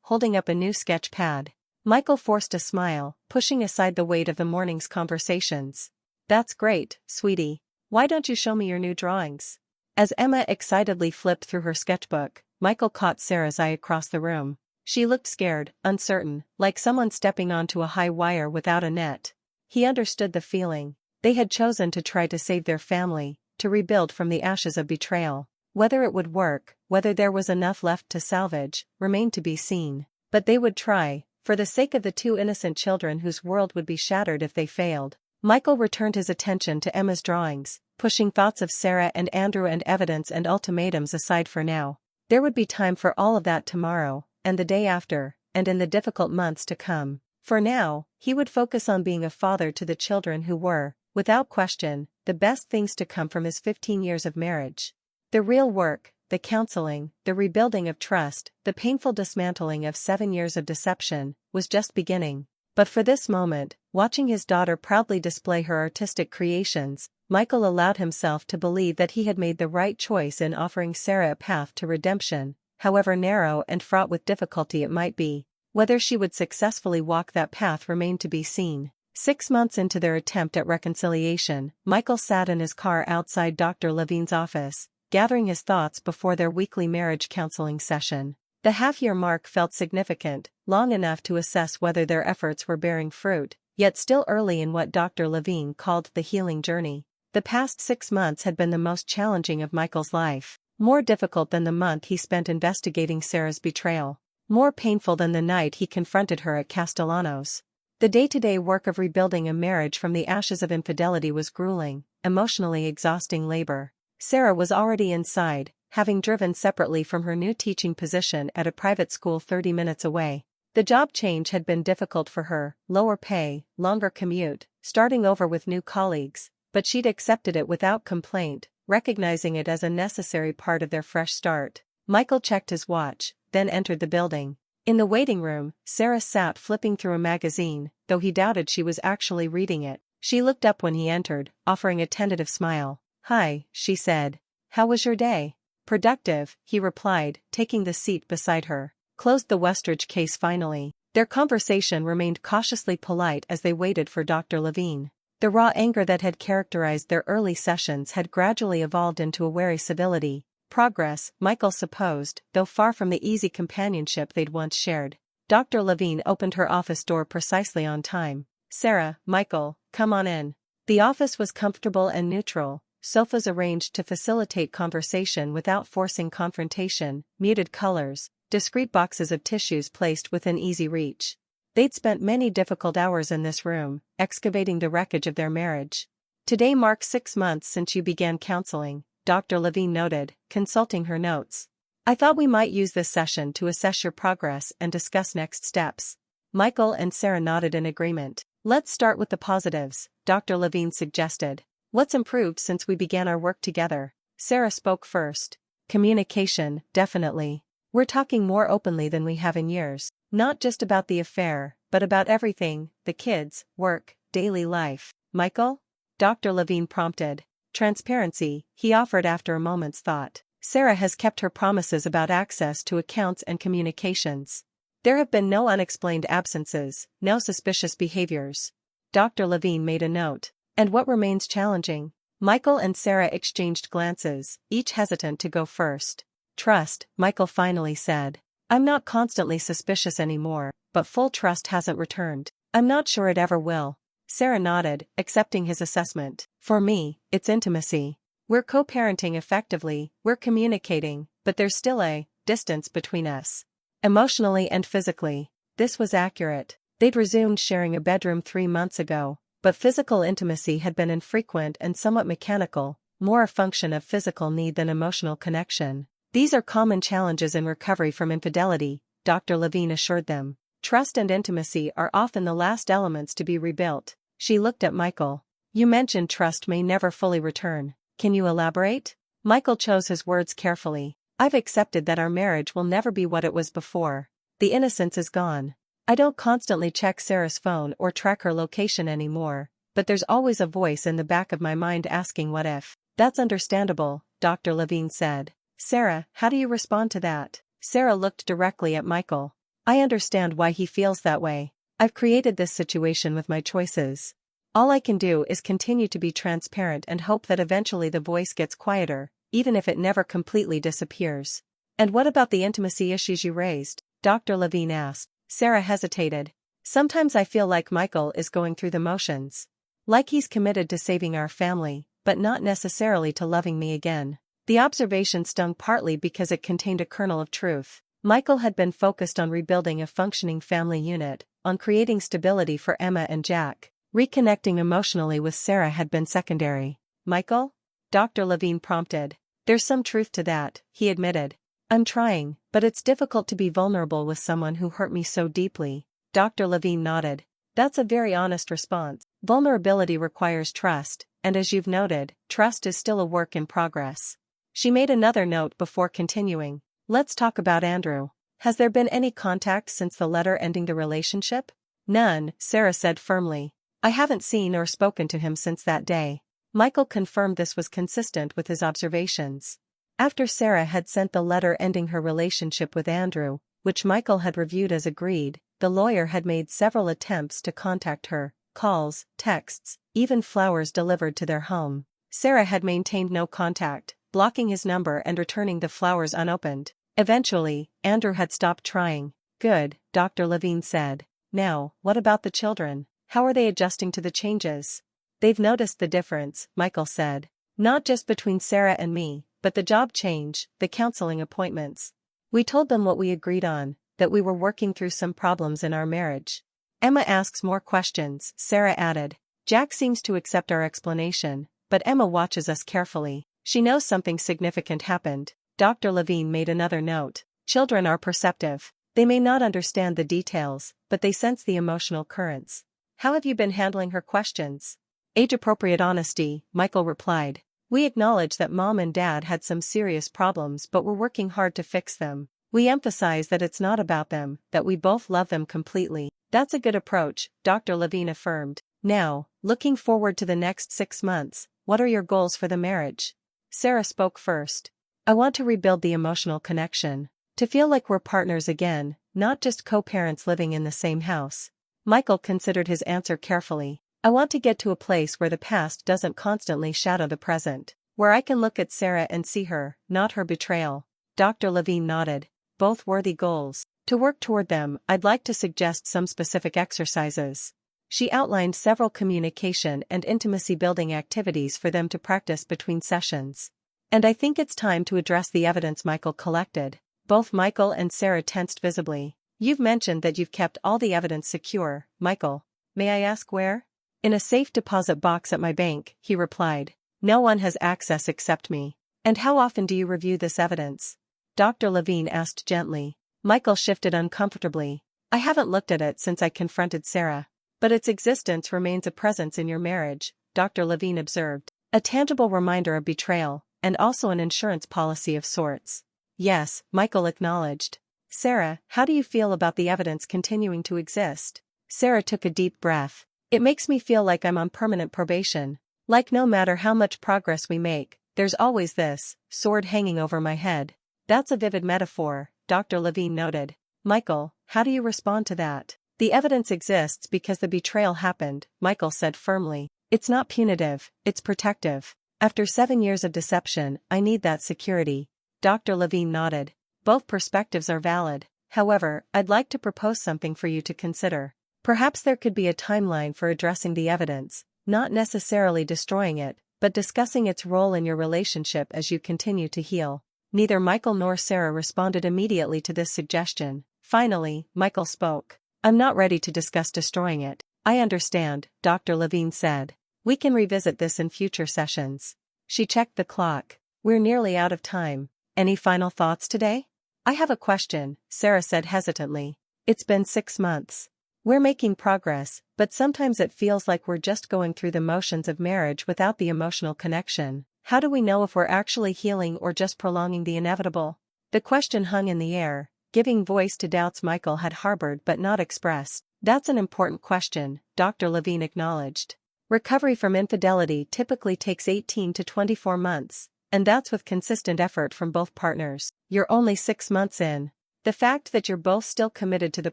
holding up a new sketch pad. Michael forced a smile, pushing aside the weight of the morning's conversations. That's great, sweetie. Why don't you show me your new drawings? As Emma excitedly flipped through her sketchbook, Michael caught Sarah's eye across the room. She looked scared, uncertain, like someone stepping onto a high wire without a net. He understood the feeling. They had chosen to try to save their family, to rebuild from the ashes of betrayal. Whether it would work, whether there was enough left to salvage, remained to be seen. But they would try, for the sake of the two innocent children whose world would be shattered if they failed. Michael returned his attention to Emma's drawings, pushing thoughts of Sarah and Andrew and evidence and ultimatums aside for now. There would be time for all of that tomorrow, and the day after, and in the difficult months to come. For now, he would focus on being a father to the children who were, without question, the best things to come from his 15 years of marriage. The real work, the counseling, the rebuilding of trust, the painful dismantling of 7 years of deception, was just beginning. But for this moment, watching his daughter proudly display her artistic creations, Michael allowed himself to believe that he had made the right choice in offering Sarah a path to redemption, however narrow and fraught with difficulty it might be. Whether she would successfully walk that path remained to be seen. 6 months into their attempt at reconciliation, Michael sat in his car outside Dr. Levine's office, gathering his thoughts before their weekly marriage counseling session. The half-year mark felt significant, long enough to assess whether their efforts were bearing fruit, yet still early in what Dr. Levine called the healing journey. The past 6 months had been the most challenging of Michael's life, more difficult than the month he spent investigating Sarah's betrayal, more painful than the night he confronted her at Castellano's. The day-to-day work of rebuilding a marriage from the ashes of infidelity was grueling, emotionally exhausting labor. Sarah was already inside, having driven separately from her new teaching position at a private school 30 minutes away. The job change had been difficult for her, lower pay, longer commute, starting over with new colleagues, but she'd accepted it without complaint, recognizing it as a necessary part of their fresh start. Michael checked his watch, then entered the building. In the waiting room, Sarah sat flipping through a magazine, though he doubted she was actually reading it. She looked up when he entered, offering a tentative smile. "Hi," she said. "How was your day?" "Productive," he replied, taking the seat beside her. Closed the Westridge case finally. Their conversation remained cautiously polite as they waited for Dr. Levine. The raw anger that had characterized their early sessions had gradually evolved into a wary civility. Progress, Michael supposed, though far from the easy companionship they'd once shared. Dr. Levine opened her office door precisely on time. "Sarah, Michael, come on in." The office was comfortable and neutral, sofas arranged to facilitate conversation without forcing confrontation, muted colors, discreet boxes of tissues placed within easy reach. They'd spent many difficult hours in this room, excavating the wreckage of their marriage. "Today marks 6 months since you began counseling," Dr. Levine noted, consulting her notes. "I thought we might use this session to assess your progress and discuss next steps." Michael and Sarah nodded in agreement. "Let's start with the positives," Dr. Levine suggested. "What's improved since we began our work together?" Sarah spoke first. "Communication, definitely. We're talking more openly than we have in years, not just about the affair, but about everything, the kids, work, daily life." "Michael?" Dr. Levine prompted. "Transparency," he offered after a moment's thought. "Sarah has kept her promises about access to accounts and communications. There have been no unexplained absences, no suspicious behaviors." Dr. Levine made a note. "And what remains challenging?" Michael and Sarah exchanged glances, each hesitant to go first. "Trust," Michael finally said. "I'm not constantly suspicious anymore, but full trust hasn't returned. I'm not sure it ever will." Sarah nodded, accepting his assessment. "For me, it's intimacy. We're co-parenting effectively, we're communicating, but there's still a distance between us. Emotionally and physically." This was accurate. They'd resumed sharing a bedroom 3 months ago, but physical intimacy had been infrequent and somewhat mechanical, more a function of physical need than emotional connection. "These are common challenges in recovery from infidelity," Dr. Levine assured them. "Trust and intimacy are often the last elements to be rebuilt." She looked at Michael. "You mentioned trust may never fully return. Can you elaborate?" Michael chose his words carefully. "I've accepted that our marriage will never be what it was before. The innocence is gone. I don't constantly check Sarah's phone or track her location anymore, but there's always a voice in the back of my mind asking what if. That's understandable, Dr. Levine said. Sarah, how do you respond to that? Sarah looked directly at Michael. I understand why he feels that way. I've created this situation with my choices. All I can do is continue to be transparent and hope that eventually the voice gets quieter, even if it never completely disappears. And what about the intimacy issues you raised? Dr. Levine asked. Sarah hesitated. Sometimes I feel like Michael is going through the motions. Like he's committed to saving our family, but not necessarily to loving me again. The observation stung partly because it contained a kernel of truth. Michael had been focused on rebuilding a functioning family unit, on creating stability for Emma and Jack. Reconnecting emotionally with Sarah had been secondary. Michael? Dr. Levine prompted. There's some truth to that, he admitted. I'm trying, but it's difficult to be vulnerable with someone who hurt me so deeply. Dr. Levine nodded. That's a very honest response. Vulnerability requires trust, and as you've noted, trust is still a work in progress. She made another note before continuing. Let's talk about Andrew. Has there been any contact since the letter ending the relationship? None, Sarah said firmly. I haven't seen or spoken to him since that day. Michael confirmed this was consistent with his observations. After Sarah had sent the letter ending her relationship with Andrew, which Michael had reviewed as agreed, the lawyer had made several attempts to contact her, calls, texts, even flowers delivered to their home. Sarah had maintained no contact, blocking his number and returning the flowers unopened. Eventually, Andrew had stopped trying. Good, Dr. Levine said. Now, what about the children? How are they adjusting to the changes? They've noticed the difference, Michael said. Not just between Sarah and me, but the job change, the counseling appointments. We told them what we agreed on, that we were working through some problems in our marriage. Emma asks more questions, Sarah added. Jack seems to accept our explanation, but Emma watches us carefully. She knows something significant happened. Dr. Levine made another note. Children are perceptive. They may not understand the details, but they sense the emotional currents. How have you been handling her questions? Age-appropriate honesty, Michael replied. We acknowledge that Mom and Dad had some serious problems but we're working hard to fix them. We emphasize that it's not about them, that we both love them completely. That's a good approach, Dr. Levine affirmed. Now, looking forward to the next 6 months, what are your goals for the marriage? Sarah spoke first. I want to rebuild the emotional connection. To feel like we're partners again, not just co-parents living in the same house. Michael considered his answer carefully. I want to get to a place where the past doesn't constantly shadow the present. Where I can look at Sarah and see her, not her betrayal. Dr. Levine nodded. Both worthy goals. To work toward them, I'd like to suggest some specific exercises. She outlined several communication and intimacy-building activities for them to practice between sessions. And I think it's time to address the evidence Michael collected. Both Michael and Sarah tensed visibly. You've mentioned that you've kept all the evidence secure, Michael. May I ask where? In a safe deposit box at my bank, he replied. No one has access except me. And how often do you review this evidence? Dr. Levine asked gently. Michael shifted uncomfortably. I haven't looked at it since I confronted Sarah. But its existence remains a presence in your marriage, Dr. Levine observed. A tangible reminder of betrayal, and also an insurance policy of sorts. Yes, Michael acknowledged. Sarah, how do you feel about the evidence continuing to exist? Sarah took a deep breath. It makes me feel like I'm on permanent probation. Like no matter how much progress we make, there's always this sword hanging over my head. That's a vivid metaphor, Dr. Levine noted. Michael, how do you respond to that? The evidence exists because the betrayal happened, Michael said firmly. It's not punitive, it's protective. After 7 years of deception, I need that security. Dr. Levine nodded. Both perspectives are valid. However, I'd like to propose something for you to consider. Perhaps there could be a timeline for addressing the evidence, not necessarily destroying it, but discussing its role in your relationship as you continue to heal. Neither Michael nor Sarah responded immediately to this suggestion. Finally, Michael spoke. I'm not ready to discuss destroying it. I understand, Dr. Levine said. We can revisit this in future sessions. She checked the clock. We're nearly out of time. Any final thoughts today? I have a question, Sarah said hesitantly. It's been 6 months. We're making progress, but sometimes it feels like we're just going through the motions of marriage without the emotional connection. How do we know if we're actually healing or just prolonging the inevitable? The question hung in the air, giving voice to doubts Michael had harbored but not expressed. That's an important question, Dr. Levine acknowledged. Recovery from infidelity typically takes 18 to 24 months, and that's with consistent effort from both partners. You're only 6 months in. The fact that you're both still committed to the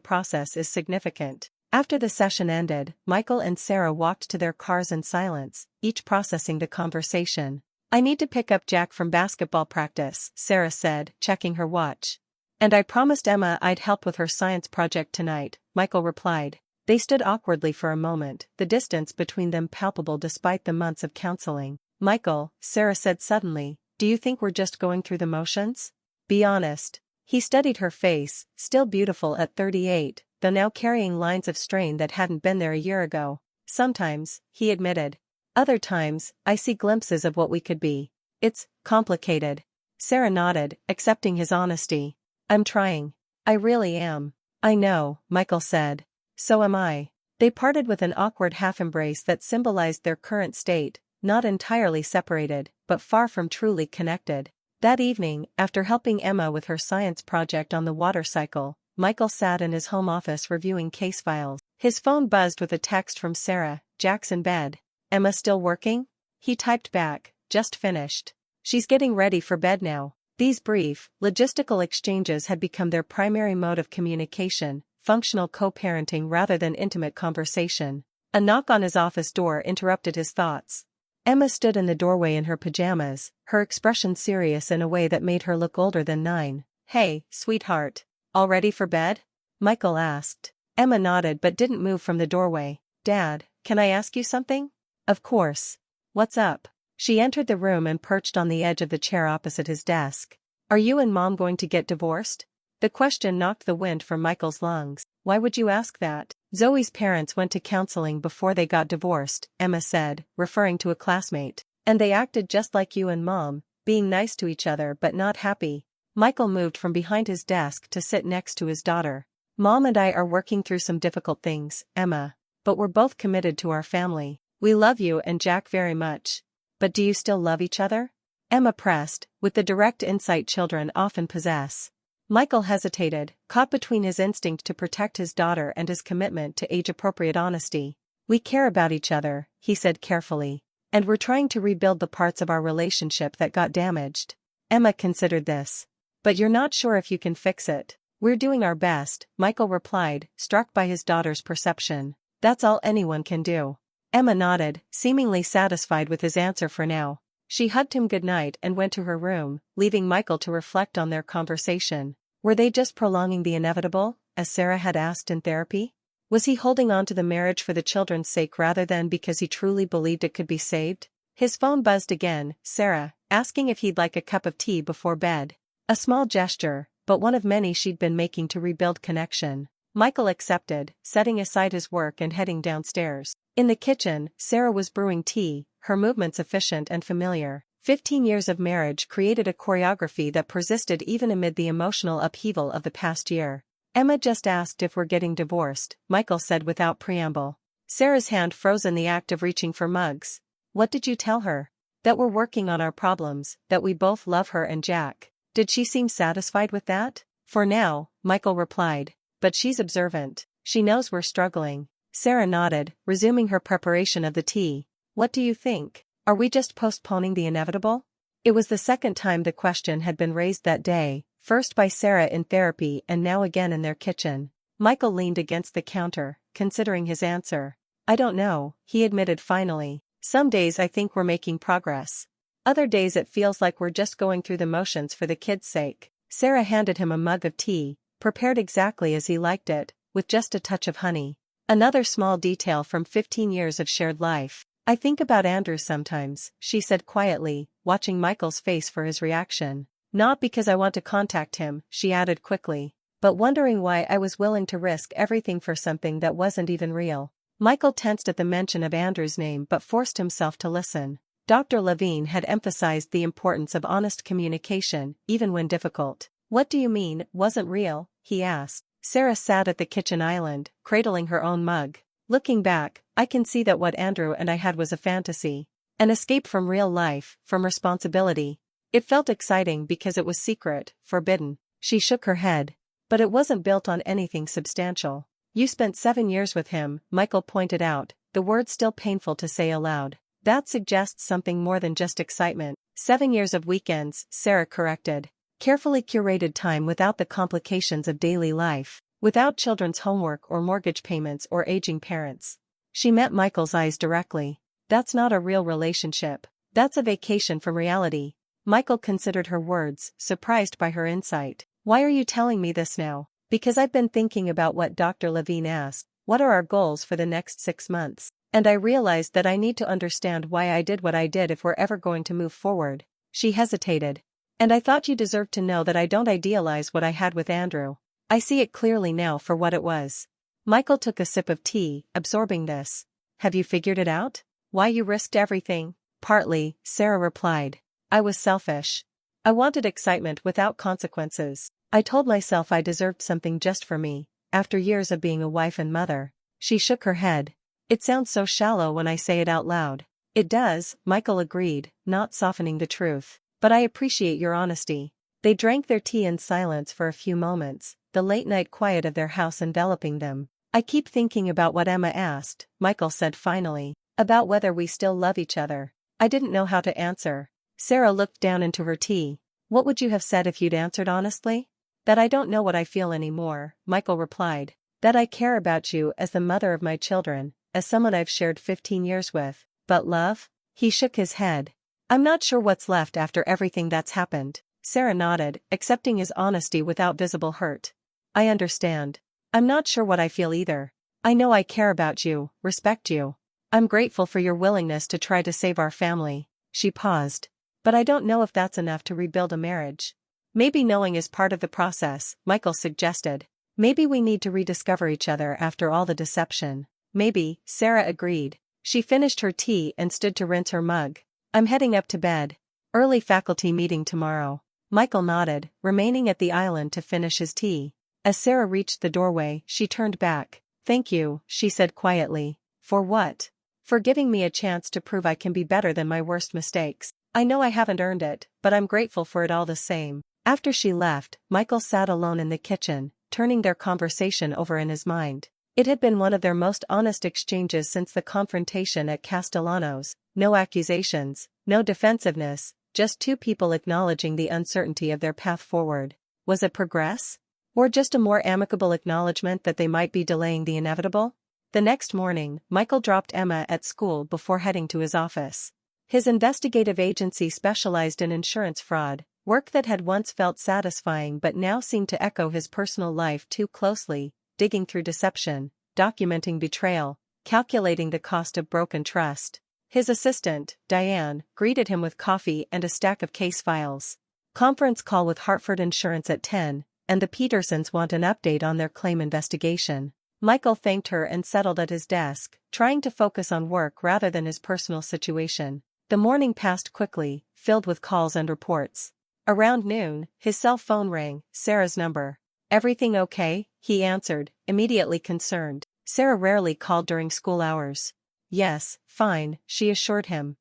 process is significant. After the session ended, Michael and Sarah walked to their cars in silence, each processing the conversation. I need to pick up Jack from basketball practice, Sarah said, checking her watch. And I promised Emma I'd help with her science project tonight, Michael replied. They stood awkwardly for a moment, the distance between them palpable despite the months of counseling. Michael, Sarah said suddenly, do you think we're just going through the motions? Be honest. He studied her face, still beautiful at 38, though now carrying lines of strain that hadn't been there a year ago. Sometimes, he admitted. Other times, I see glimpses of what we could be. It's complicated. Sarah nodded, accepting his honesty. I'm trying. I really am. I know, Michael said. So am I. They parted with an awkward half-embrace that symbolized their current state, not entirely separated, but far from truly connected. That evening, after helping Emma with her science project on the water cycle, Michael sat in his home office reviewing case files. His phone buzzed with a text from Sarah, Jack's in bed. Emma still working? He typed back, just finished. She's getting ready for bed now. These brief, logistical exchanges had become their primary mode of communication, functional co-parenting rather than intimate conversation. A knock on his office door interrupted his thoughts. Emma stood in the doorway in her pajamas, her expression serious in a way that made her look older than 9. Hey, sweetheart. All ready for bed? Michael asked. Emma nodded but didn't move from the doorway. Dad, can I ask you something? Of course. What's up? She entered the room and perched on the edge of the chair opposite his desk. Are you and Mom going to get divorced? The question knocked the wind from Michael's lungs. Why would you ask that? Zoe's parents went to counseling before they got divorced, Emma said, referring to a classmate. And they acted just like you and Mom, being nice to each other but not happy. Michael moved from behind his desk to sit next to his daughter. Mom and I are working through some difficult things, Emma. But we're both committed to our family. We love you and Jack very much. But do you still love each other? Emma pressed, with the direct insight children often possess. Michael hesitated, caught between his instinct to protect his daughter and his commitment to age-appropriate honesty. We care about each other, he said carefully. And we're trying to rebuild the parts of our relationship that got damaged. Emma considered this. But you're not sure if you can fix it. We're doing our best, Michael replied, struck by his daughter's perception. That's all anyone can do. Emma nodded, seemingly satisfied with his answer for now. She hugged him goodnight and went to her room, leaving Michael to reflect on their conversation. Were they just prolonging the inevitable, as Sarah had asked in therapy? Was he holding on to the marriage for the children's sake rather than because he truly believed it could be saved? His phone buzzed again, Sarah, asking if he'd like a cup of tea before bed. A small gesture, but one of many she'd been making to rebuild connection. Michael accepted, setting aside his work and heading downstairs. In the kitchen, Sarah was brewing tea, her movements efficient and familiar. 15 years of marriage created a choreography that persisted even amid the emotional upheaval of the past year. Emma just asked if we're getting divorced, Michael said without preamble. Sarah's hand froze in the act of reaching for mugs. What did you tell her? That we're working on our problems, that we both love her and Jack. Did she seem satisfied with that? For now, Michael replied. But she's observant. She knows we're struggling. Sarah nodded, resuming her preparation of the tea. What do you think? Are we just postponing the inevitable? It was the second time the question had been raised that day, first by Sarah in therapy and now again in their kitchen. Michael leaned against the counter, considering his answer. I don't know, he admitted finally. Some days I think we're making progress. Other days it feels like we're just going through the motions for the kids' sake. Sarah handed him a mug of tea, prepared exactly as he liked it, with just a touch of honey. Another small detail from 15 years of shared life. I think about Andrew sometimes, she said quietly, watching Michael's face for his reaction. Not because I want to contact him, she added quickly, but wondering why I was willing to risk everything for something that wasn't even real. Michael tensed at the mention of Andrew's name but forced himself to listen. Dr. Levine had emphasized the importance of honest communication, even when difficult. What do you mean, wasn't real? He asked. Sarah sat at the kitchen island, cradling her own mug. Looking back, I can see that what Andrew and I had was a fantasy. An escape from real life, from responsibility. It felt exciting because it was secret, forbidden. She shook her head. But it wasn't built on anything substantial. You spent 7 years with him, Michael pointed out, the word still painful to say aloud. That suggests something more than just excitement. 7 years of weekends, Sarah corrected. Carefully curated time without the complications of daily life, without children's homework or mortgage payments or aging parents. She met Michael's eyes directly. That's not a real relationship. That's a vacation from reality. Michael considered her words, surprised by her insight. Why are you telling me this now? Because I've been thinking about what Dr. Levine asked. What are our goals for the next 6 months? And I realized that I need to understand why I did what I did if we're ever going to move forward. She hesitated. And I thought you deserved to know that I don't idealize what I had with Andrew. I see it clearly now for what it was. Michael took a sip of tea, absorbing this. Have you figured it out? Why you risked everything? Partly, Sarah replied. I was selfish. I wanted excitement without consequences. I told myself I deserved something just for me, after years of being a wife and mother. She shook her head. It sounds so shallow when I say it out loud. It does, Michael agreed, not softening the truth. But I appreciate your honesty. They drank their tea in silence for a few moments, the late-night quiet of their house enveloping them. I keep thinking about what Emma asked, Michael said finally, about whether we still love each other. I didn't know how to answer. Sarah looked down into her tea. What would you have said if you'd answered honestly? That I don't know what I feel anymore, Michael replied. That I care about you as the mother of my children, as someone I've shared 15 years with. But love? He shook his head. I'm not sure what's left after everything that's happened. Sarah nodded, accepting his honesty without visible hurt. I understand. I'm not sure what I feel either. I know I care about you, respect you. I'm grateful for your willingness to try to save our family. She paused. But I don't know if that's enough to rebuild a marriage. Maybe knowing is part of the process, Michael suggested. Maybe we need to rediscover each other after all the deception. Maybe, Sarah agreed. She finished her tea and stood to rinse her mug. I'm heading up to bed. Early faculty meeting tomorrow. Michael nodded, remaining at the island to finish his tea. As Sarah reached the doorway, she turned back. Thank you, she said quietly. For what? For giving me a chance to prove I can be better than my worst mistakes. I know I haven't earned it, but I'm grateful for it all the same. After she left, Michael sat alone in the kitchen, turning their conversation over in his mind. It had been one of their most honest exchanges since the confrontation at Castellano's. No accusations, no defensiveness, just two people acknowledging the uncertainty of their path forward. Was it progress? Or just a more amicable acknowledgement that they might be delaying the inevitable? The next morning, Michael dropped Emma at school before heading to his office. His investigative agency specialized in insurance fraud, work that had once felt satisfying but now seemed to echo his personal life too closely, digging through deception, documenting betrayal, calculating the cost of broken trust. His assistant, Diane, greeted him with coffee and a stack of case files. Conference call with Hartford Insurance at 10, and the Petersons want an update on their claim investigation. Michael thanked her and settled at his desk, trying to focus on work rather than his personal situation. The morning passed quickly, filled with calls and reports. Around noon, his cell phone rang, Sarah's number. Everything okay? He answered, immediately concerned. Sarah rarely called during school hours. Yes, fine, she assured him.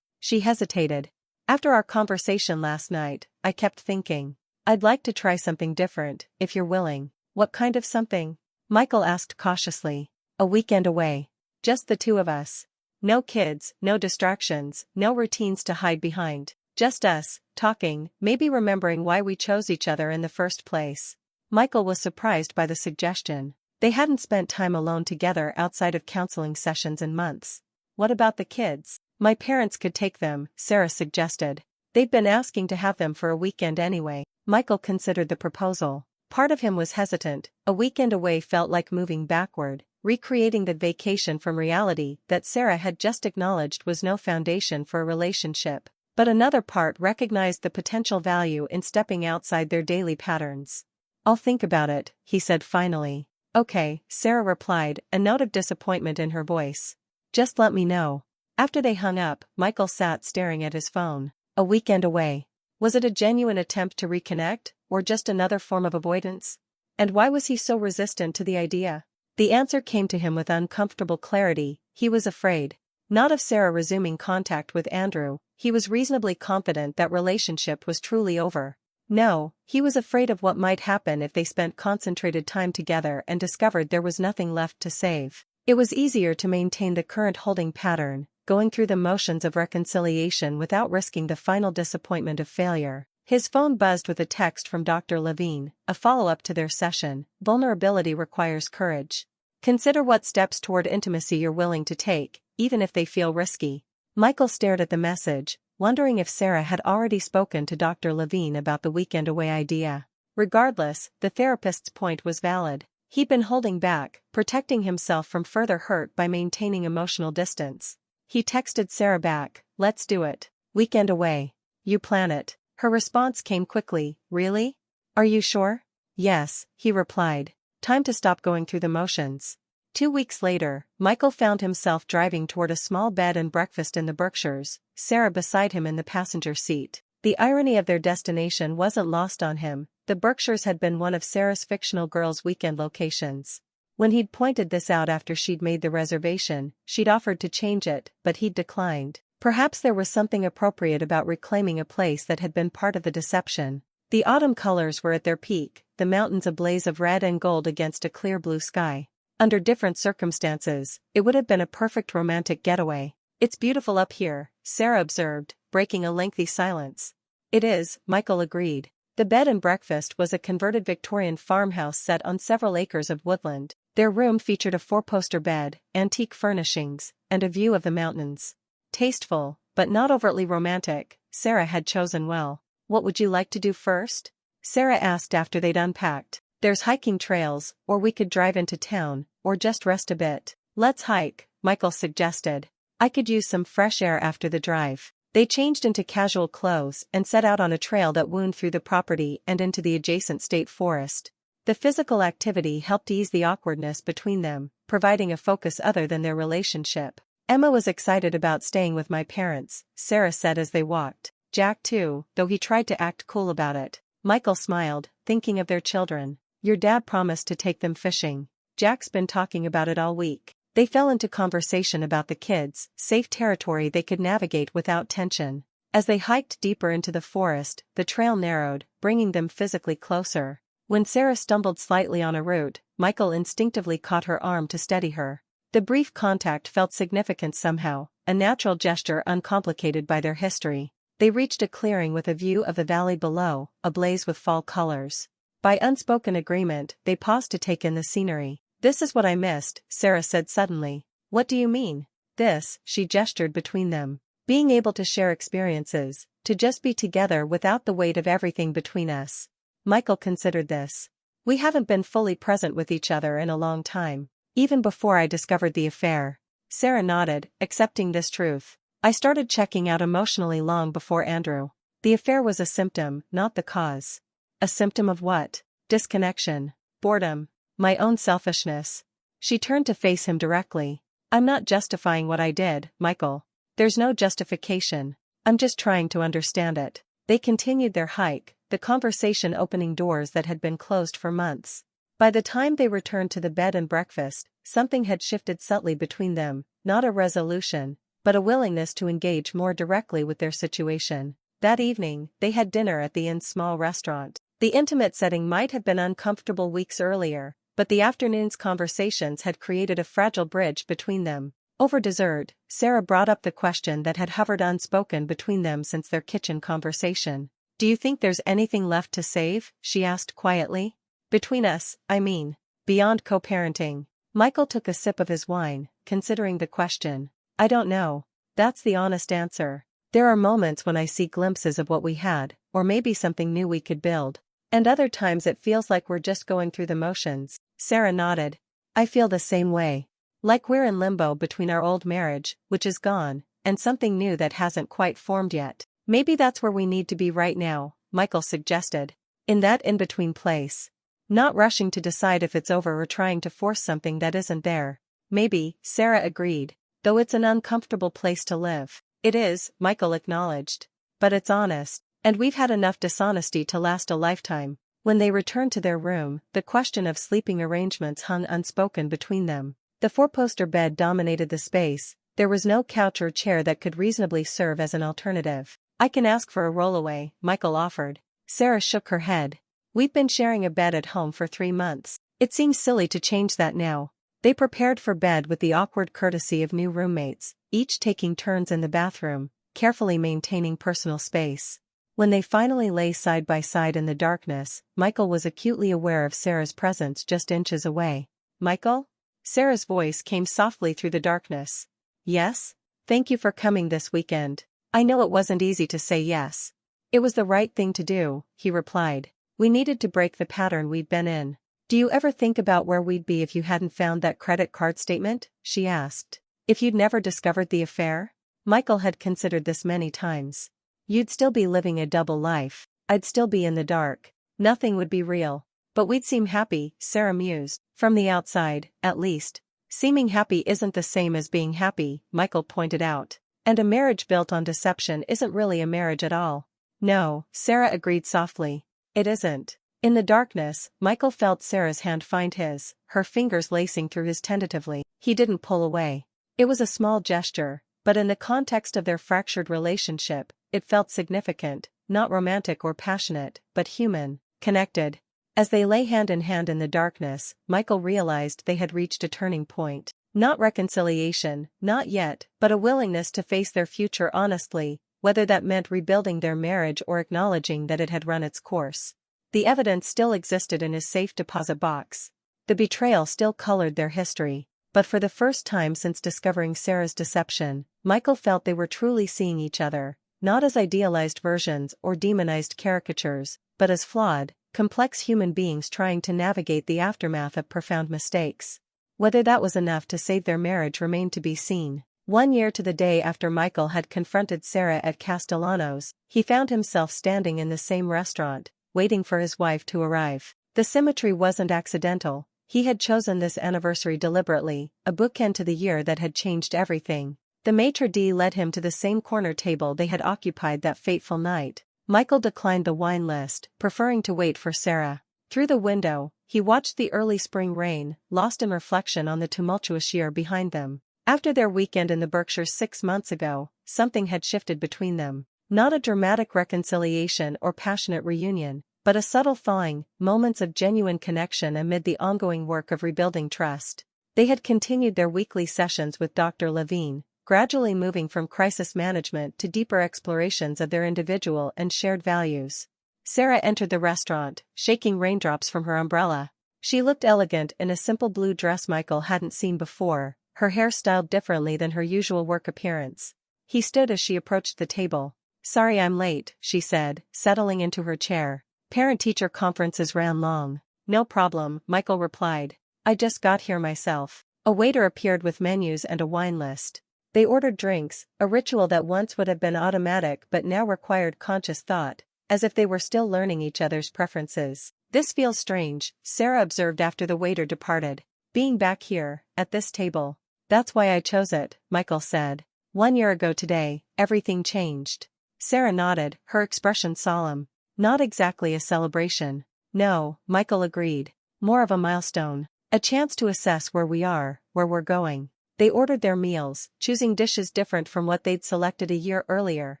She hesitated. After our conversation last night, I kept thinking. I'd like to try something different, if you're willing. What kind of something? Michael asked cautiously. A weekend away. Just the two of us. No kids, no distractions, no routines to hide behind. Just us, talking, maybe remembering why we chose each other in the first place. Michael was surprised by the suggestion. They hadn't spent time alone together outside of counseling sessions in months. What about the kids? My parents could take them, Sarah suggested. They'd been asking to have them for a weekend anyway. Michael considered the proposal. Part of him was hesitant. A weekend away felt like moving backward, recreating the vacation from reality that Sarah had just acknowledged was no foundation for a relationship. But another part recognized the potential value in stepping outside their daily patterns. I'll think about it, he said finally. Okay, Sarah replied, a note of disappointment in her voice. Just let me know. After they hung up, Michael sat staring at his phone. A weekend away. Was it a genuine attempt to reconnect, or just another form of avoidance? And why was he so resistant to the idea? The answer came to him with uncomfortable clarity. He was afraid. Not of Sarah resuming contact with Andrew, he was reasonably confident that relationship was truly over. No, he was afraid of what might happen if they spent concentrated time together and discovered there was nothing left to save. It was easier to maintain the current holding pattern, going through the motions of reconciliation without risking the final disappointment of failure. His phone buzzed with a text from Dr. Levine, a follow-up to their session. Vulnerability requires courage. Consider what steps toward intimacy you're willing to take, even if they feel risky. Michael stared at the message, wondering if Sarah had already spoken to Dr. Levine about the weekend away idea. Regardless, the therapist's point was valid. He'd been holding back, protecting himself from further hurt by maintaining emotional distance. He texted Sarah back, "Let's do it. Weekend away. You plan it." Her response came quickly, "Really? Are you sure?" "Yes," he replied. "Time to stop going through the motions." 2 weeks later, Michael found himself driving toward a small bed and breakfast in the Berkshires, Sarah beside him in the passenger seat. The irony of their destination wasn't lost on him. The Berkshires had been one of Sarah's fictional girls' weekend locations. When he'd pointed this out after she'd made the reservation, she'd offered to change it, but he'd declined. Perhaps there was something appropriate about reclaiming a place that had been part of the deception. The autumn colors were at their peak, the mountains a blaze of red and gold against a clear blue sky. Under different circumstances, it would have been a perfect romantic getaway. "It's beautiful up here," Sarah observed, breaking a lengthy silence. "It is," Michael agreed. The bed and breakfast was a converted Victorian farmhouse set on several acres of woodland. Their room featured a 4-poster bed, antique furnishings, and a view of the mountains. Tasteful, but not overtly romantic, Sarah had chosen well. "What would you like to do first?" Sarah asked after they'd unpacked. "There's hiking trails, or we could drive into town, or just rest a bit." "Let's hike," Michael suggested. "I could use some fresh air after the drive." They changed into casual clothes and set out on a trail that wound through the property and into the adjacent state forest. The physical activity helped ease the awkwardness between them, providing a focus other than their relationship. "Emma was excited about staying with my parents," Sarah said as they walked. "Jack too, though he tried to act cool about it." Michael smiled, thinking of their children. "Your dad promised to take them fishing. Jack's been talking about it all week." They fell into conversation about the kids, safe territory they could navigate without tension. As they hiked deeper into the forest, the trail narrowed, bringing them physically closer. When Sarah stumbled slightly on a root, Michael instinctively caught her arm to steady her. The brief contact felt significant somehow, a natural gesture uncomplicated by their history. They reached a clearing with a view of the valley below, ablaze with fall colors. By unspoken agreement, they paused to take in the scenery. "This is what I missed," Sarah said suddenly. "What do you mean?" "This," she gestured between them. "Being able to share experiences, to just be together without the weight of everything between us." Michael considered this. "We haven't been fully present with each other in a long time. Even before I discovered the affair." Sarah nodded, accepting this truth. "I started checking out emotionally long before Andrew. The affair was a symptom, not the cause." "A symptom of what?" "Disconnection. Boredom. My own selfishness." She turned to face him directly. "I'm not justifying what I did, Michael. There's no justification. I'm just trying to understand it." They continued their hike, the conversation opening doors that had been closed for months. By the time they returned to the bed and breakfast, something had shifted subtly between them, not a resolution, but a willingness to engage more directly with their situation. That evening, they had dinner at the inn's small restaurant. The intimate setting might have been uncomfortable weeks earlier, but the afternoon's conversations had created a fragile bridge between them. Over dessert, Sarah brought up the question that had hovered unspoken between them since their kitchen conversation. "Do you think there's anything left to save?" she asked quietly. "Between us, I mean. Beyond co-parenting." Michael took a sip of his wine, considering the question. "I don't know. That's the honest answer. There are moments when I see glimpses of what we had, or maybe something new we could build. And other times it feels like we're just going through the motions." Sarah nodded. "I feel the same way. Like we're in limbo between our old marriage, which is gone, and something new that hasn't quite formed yet." "Maybe that's where we need to be right now," Michael suggested. "In that in-between place. Not rushing to decide if it's over or trying to force something that isn't there." "Maybe," Sarah agreed. "Though it's an uncomfortable place to live." "It is," Michael acknowledged. "But it's honest. And we've had enough dishonesty to last a lifetime." When they returned to their room, the question of sleeping arrangements hung unspoken between them. The 4-poster bed dominated the space. There was no couch or chair that could reasonably serve as an alternative. "I can ask for a rollaway," Michael offered. Sarah shook her head. We've been sharing a bed at home for 3 months. It seems silly to change that now. They prepared for bed with the awkward courtesy of new roommates, each taking turns in the bathroom, carefully maintaining personal space. When they finally lay side by side in the darkness, Michael was acutely aware of Sarah's presence just inches away. "Michael?" Sarah's voice came softly through the darkness. "Yes? Thank you for coming this weekend. I know it wasn't easy to say yes." "It was the right thing to do," he replied. "We needed to break the pattern we'd been in." "Do you ever think about where we'd be if you hadn't found that credit card statement?" she asked. "If you'd never discovered the affair?" Michael had considered this many times. "You'd still be living a double life. I'd still be in the dark. Nothing would be real. But we'd seem happy," Sarah mused. "From the outside, at least." "Seeming happy isn't the same as being happy," Michael pointed out. "And a marriage built on deception isn't really a marriage at all." "No," Sarah agreed softly. "It isn't." In the darkness, Michael felt Sarah's hand find his, her fingers lacing through his tentatively. He didn't pull away. It was a small gesture, but in the context of their fractured relationship, it felt significant, not romantic or passionate, but human, connected. As they lay hand in hand in the darkness, Michael realized they had reached a turning point. Not reconciliation, not yet, but a willingness to face their future honestly, whether that meant rebuilding their marriage or acknowledging that it had run its course. The evidence still existed in his safe deposit box. The betrayal still colored their history. But for the first time since discovering Sarah's deception, Michael felt they were truly seeing each other, not as idealized versions or demonized caricatures, but as flawed, complex human beings trying to navigate the aftermath of profound mistakes. Whether that was enough to save their marriage remained to be seen. 1 year to the day after Michael had confronted Sarah at Castellano's, he found himself standing in the same restaurant, waiting for his wife to arrive. The symmetry wasn't accidental. He had chosen this anniversary deliberately, a bookend to the year that had changed everything. The maitre d' led him to the same corner table they had occupied that fateful night. Michael declined the wine list, preferring to wait for Sarah. Through the window, he watched the early spring rain, lost in reflection on the tumultuous year behind them. After their weekend in the Berkshires 6 months ago, something had shifted between them. Not a dramatic reconciliation or passionate reunion, but a subtle thawing, moments of genuine connection amid the ongoing work of rebuilding trust. They had continued their weekly sessions with Dr. Levine, gradually moving from crisis management to deeper explorations of their individual and shared values. Sarah entered the restaurant, shaking raindrops from her umbrella. She looked elegant in a simple blue dress Michael hadn't seen before, her hair styled differently than her usual work appearance. He stood as she approached the table. "Sorry I'm late," she said, settling into her chair. "Parent-teacher conferences ran long." "No problem," Michael replied. "I just got here myself." A waiter appeared with menus and a wine list. They ordered drinks, a ritual that once would have been automatic but now required conscious thought, as if they were still learning each other's preferences. "This feels strange," Sarah observed after the waiter departed. "Being back here, at this table." "That's why I chose it," Michael said. 1 year ago today, everything changed." Sarah nodded, her expression solemn. "Not exactly a celebration." "No," Michael agreed. "More of a milestone. A chance to assess where we are, where we're going." They ordered their meals, choosing dishes different from what they'd selected a year earlier,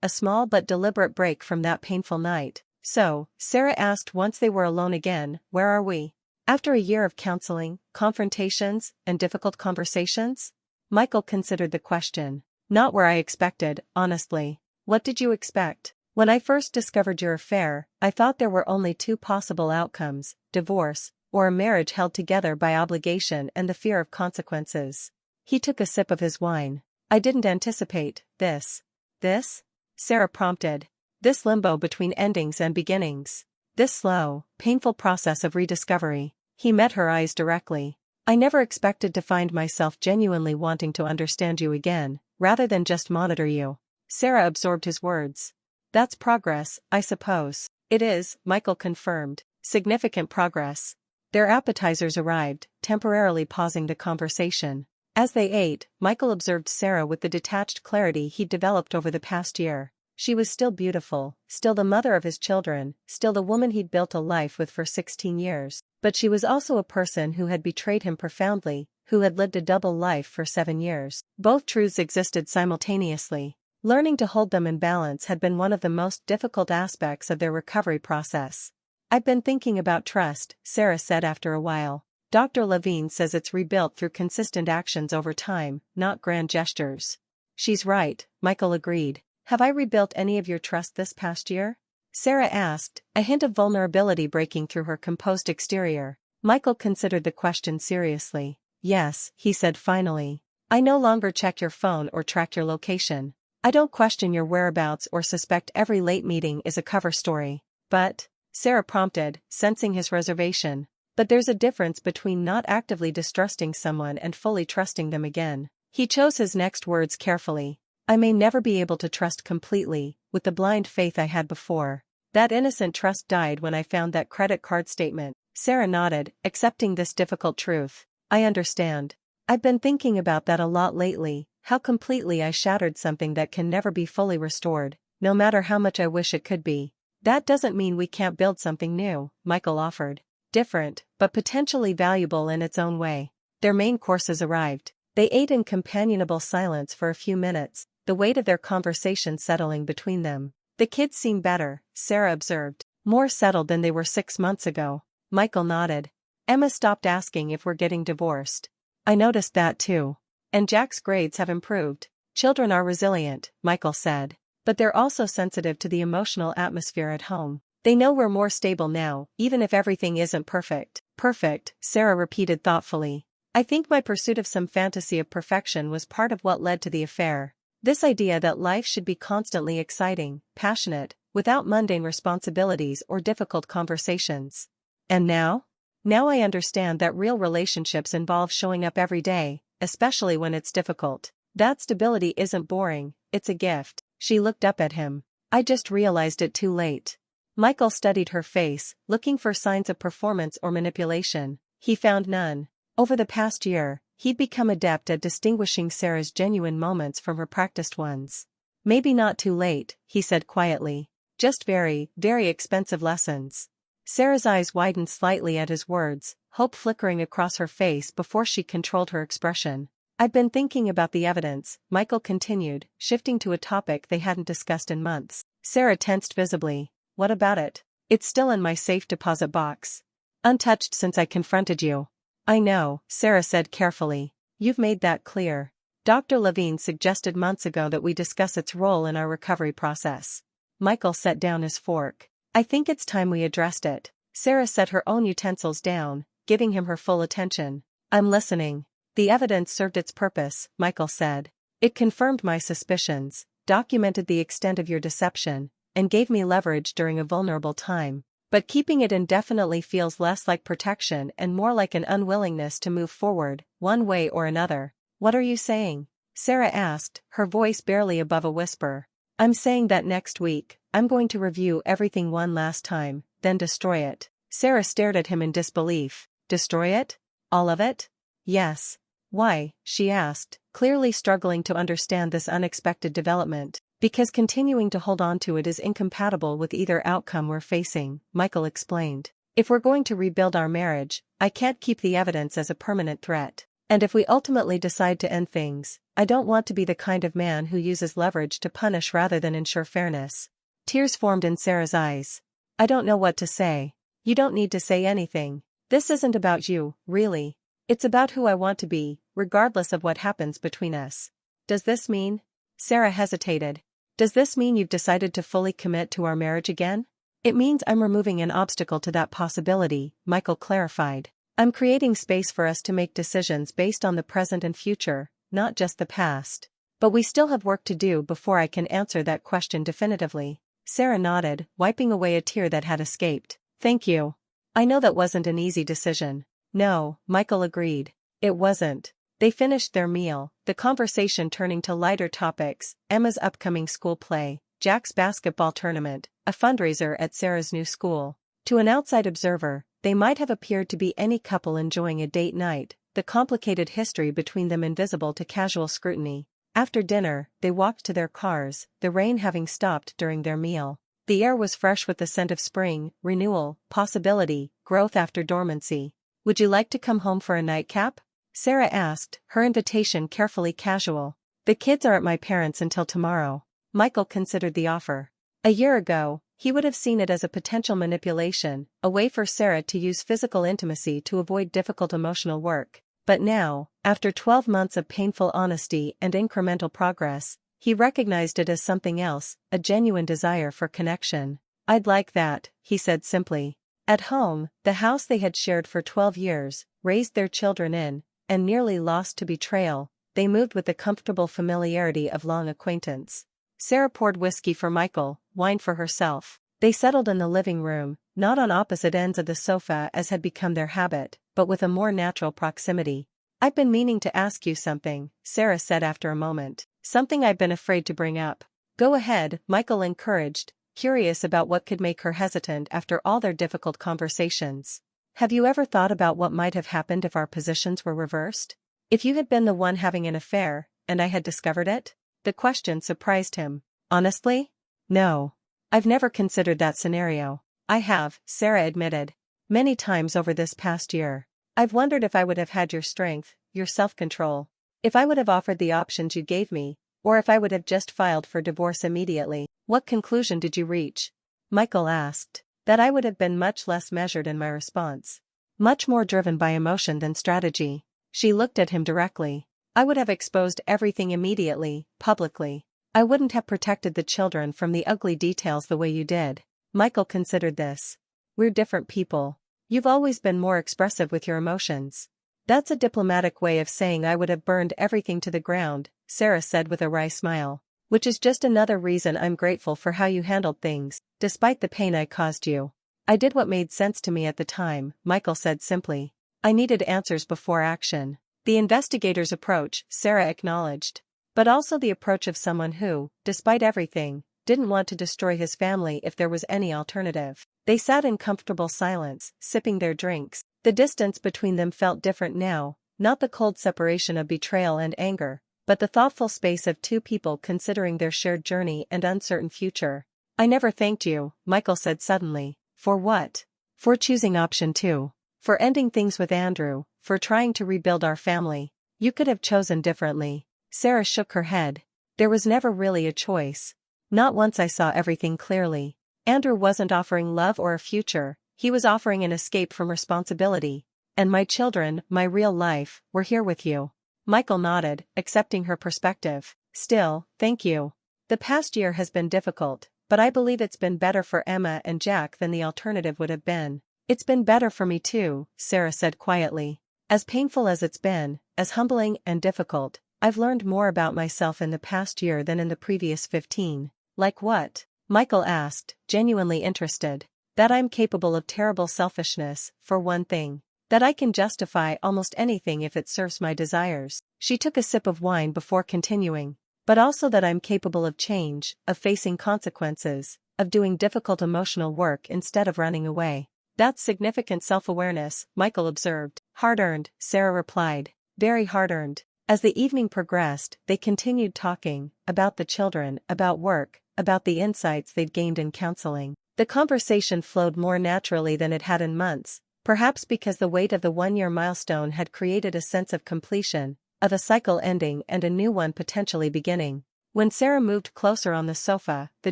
a small but deliberate break from that painful night. "So," Sarah asked once they were alone again, "where are we? After a year of counseling, confrontations, and difficult conversations?" Michael considered the question. "Not where I expected, honestly." "What did you expect?" "When I first discovered your affair, I thought there were only 2 possible outcomes, divorce, or a marriage held together by obligation and the fear of consequences." He took a sip of his wine. "I didn't anticipate this." "This?" Sarah prompted. "This limbo between endings and beginnings. This slow, painful process of rediscovery." He met her eyes directly. "I never expected to find myself genuinely wanting to understand you again, rather than just monitor you." Sarah absorbed his words. "That's progress, I suppose." "It is," Michael confirmed. "Significant progress." Their appetizers arrived, temporarily pausing the conversation. As they ate, Michael observed Sarah with the detached clarity he'd developed over the past year. She was still beautiful, still the mother of his children, still the woman he'd built a life with for 16 years. But she was also a person who had betrayed him profoundly, who had lived a double life for 7 years. Both truths existed simultaneously. Learning to hold them in balance had been one of the most difficult aspects of their recovery process. I've been thinking about trust, Sarah said after a while. Dr. Levine says it's rebuilt through consistent actions over time, not grand gestures. She's right, Michael agreed. Have I rebuilt any of your trust this past year? Sarah asked, a hint of vulnerability breaking through her composed exterior. Michael considered the question seriously. Yes, he said finally. I no longer check your phone or track your location. I don't question your whereabouts or suspect every late meeting is a cover story. But, Sarah prompted, sensing his reservation. But there's a difference between not actively distrusting someone and fully trusting them again. He chose his next words carefully. I may never be able to trust completely, with the blind faith I had before. That innocent trust died when I found that credit card statement. Sarah nodded, accepting this difficult truth. I understand. I've been thinking about that a lot lately, how completely I shattered something that can never be fully restored, no matter how much I wish it could be. That doesn't mean we can't build something new, Michael offered. Different, but potentially valuable in its own way. Their main courses arrived. They ate in companionable silence for a few minutes, the weight of their conversation settling between them. The kids seem better, Sarah observed. More settled than they were 6 months ago. Michael nodded. Emma stopped asking if we're getting divorced. I noticed that too. And Jack's grades have improved. Children are resilient, Michael said. But they're also sensitive to the emotional atmosphere at home. They know we're more stable now, even if everything isn't perfect. Perfect, Sarah repeated thoughtfully. I think my pursuit of some fantasy of perfection was part of what led to the affair. This idea that life should be constantly exciting, passionate, without mundane responsibilities or difficult conversations. And now? Now I understand that real relationships involve showing up every day, especially when it's difficult. That stability isn't boring, it's a gift. She looked up at him. I just realized it too late. Michael studied her face, looking for signs of performance or manipulation. He found none. Over the past year, he'd become adept at distinguishing Sarah's genuine moments from her practiced ones. Maybe not too late, he said quietly. Just very, very expensive lessons. Sarah's eyes widened slightly at his words, hope flickering across her face before she controlled her expression. I've been thinking about the evidence, Michael continued, shifting to a topic they hadn't discussed in months. Sarah tensed visibly. What about it? It's still in my safe deposit box. Untouched since I confronted you. I know, Sarah said carefully. You've made that clear. Dr. Levine suggested months ago that we discuss its role in our recovery process. Michael set down his fork. I think it's time we addressed it. Sarah set her own utensils down, giving him her full attention. I'm listening. The evidence served its purpose, Michael said. It confirmed my suspicions, documented the extent of your deception, and gave me leverage during a vulnerable time. But keeping it indefinitely feels less like protection and more like an unwillingness to move forward, one way or another. What are you saying? Sarah asked, her voice barely above a whisper. I'm saying that next week, I'm going to review everything one last time, then destroy it. Sarah stared at him in disbelief. Destroy it? All of it? Yes. Why? She asked, clearly struggling to understand this unexpected development. Because continuing to hold on to it is incompatible with either outcome we're facing, Michael explained. If we're going to rebuild our marriage, I can't keep the evidence as a permanent threat. And if we ultimately decide to end things, I don't want to be the kind of man who uses leverage to punish rather than ensure fairness. Tears formed in Sarah's eyes. I don't know what to say. You don't need to say anything. This isn't about you, really. It's about who I want to be, regardless of what happens between us. Does this mean? Sarah hesitated. Does this mean you've decided to fully commit to our marriage again? It means I'm removing an obstacle to that possibility, Michael clarified. I'm creating space for us to make decisions based on the present and future, not just the past. But we still have work to do before I can answer that question definitively. Sarah nodded, wiping away a tear that had escaped. Thank you. I know that wasn't an easy decision. No, Michael agreed. It wasn't. They finished their meal, the conversation turning to lighter topics, Emma's upcoming school play, Jack's basketball tournament, a fundraiser at Sarah's new school. To an outside observer, they might have appeared to be any couple enjoying a date night, the complicated history between them invisible to casual scrutiny. After dinner, they walked to their cars, the rain having stopped during their meal. The air was fresh with the scent of spring, renewal, possibility, growth after dormancy. Would you like to come home for a nightcap? Sarah asked, her invitation carefully casual. The kids are at my parents' until tomorrow. Michael considered the offer. A year ago, he would have seen it as a potential manipulation, a way for Sarah to use physical intimacy to avoid difficult emotional work. But now, after 12 months of painful honesty and incremental progress, he recognized it as something else, a genuine desire for connection. "I'd like that," he said simply. At home, the house they had shared for 12 years, raised their children in, and nearly lost to betrayal, they moved with the comfortable familiarity of long acquaintance. Sarah poured whiskey for Michael, wine for herself. They settled in the living room, not on opposite ends of the sofa as had become their habit, but with a more natural proximity. "I've been meaning to ask you something," Sarah said after a moment. "Something I've been afraid to bring up." "Go ahead," Michael encouraged, curious about what could make her hesitant after all their difficult conversations. "Have you ever thought about what might have happened if our positions were reversed? If you had been the one having an affair, and I had discovered it?" The question surprised him. "Honestly? No. I've never considered that scenario." "I have," Sarah admitted. "Many times over this past year. I've wondered if I would have had your strength, your self-control. If I would have offered the options you gave me, or if I would have just filed for divorce immediately." "What conclusion did you reach?" Michael asked. "That I would have been much less measured in my response. Much more driven by emotion than strategy." She looked at him directly. "I would have exposed everything immediately, publicly. I wouldn't have protected the children from the ugly details the way you did." Michael considered this. "We're different people. You've always been more expressive with your emotions." "That's a diplomatic way of saying I would have burned everything to the ground," Sarah said with a wry smile. "Which is just another reason I'm grateful for how you handled things, despite the pain I caused you." "I did what made sense to me at the time," Michael said simply. "I needed answers before action." The investigator's approach, Sarah acknowledged. But also the approach of someone who, despite everything, didn't want to destroy his family if there was any alternative. They sat in comfortable silence, sipping their drinks. The distance between them felt different now, not the cold separation of betrayal and anger, but the thoughtful space of two people considering their shared journey and uncertain future. "I never thanked you," Michael said suddenly. "For what?" "For choosing option 2. For ending things with Andrew, for trying to rebuild our family. You could have chosen differently." Sarah shook her head. "There was never really a choice. Not once I saw everything clearly. Andrew wasn't offering love or a future, he was offering an escape from responsibility. And my children, my real life, were here with you." Michael nodded, accepting her perspective. "Still, thank you. The past year has been difficult, but I believe it's been better for Emma and Jack than the alternative would have been." "It's been better for me too," Sarah said quietly. "As painful as it's been, as humbling and difficult, I've learned more about myself in the past year than in the previous 15. "Like what?" Michael asked, genuinely interested. "That I'm capable of terrible selfishness, for one thing. That I can justify almost anything if it serves my desires." She took a sip of wine before continuing. "But also that I'm capable of change, of facing consequences, of doing difficult emotional work instead of running away." "That's significant self-awareness," Michael observed. "Hard-earned," Sarah replied. "Very hard-earned." As the evening progressed, they continued talking, about the children, about work, about the insights they'd gained in counseling. The conversation flowed more naturally than it had in months, perhaps because the weight of the one-year milestone had created a sense of completion, of a cycle ending and a new one potentially beginning. When Sarah moved closer on the sofa, the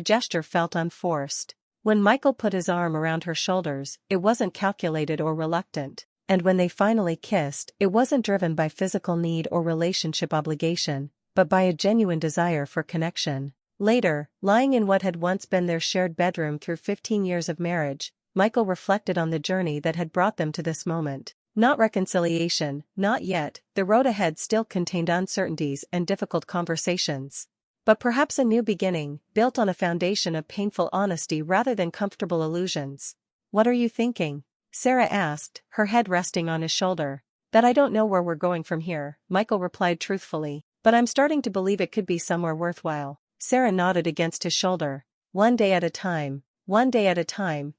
gesture felt unforced. When Michael put his arm around her shoulders, it wasn't calculated or reluctant. And when they finally kissed, it wasn't driven by physical need or relationship obligation, but by a genuine desire for connection. Later, lying in what had once been their shared bedroom through 15 years of marriage, Michael reflected on the journey that had brought them to this moment. Not reconciliation, not yet, the road ahead still contained uncertainties and difficult conversations. But perhaps a new beginning, built on a foundation of painful honesty rather than comfortable illusions. "What are you thinking?" Sarah asked, her head resting on his shoulder. "That I don't know where we're going from here," Michael replied truthfully. "But I'm starting to believe it could be somewhere worthwhile." Sarah nodded against his shoulder. One day at a time,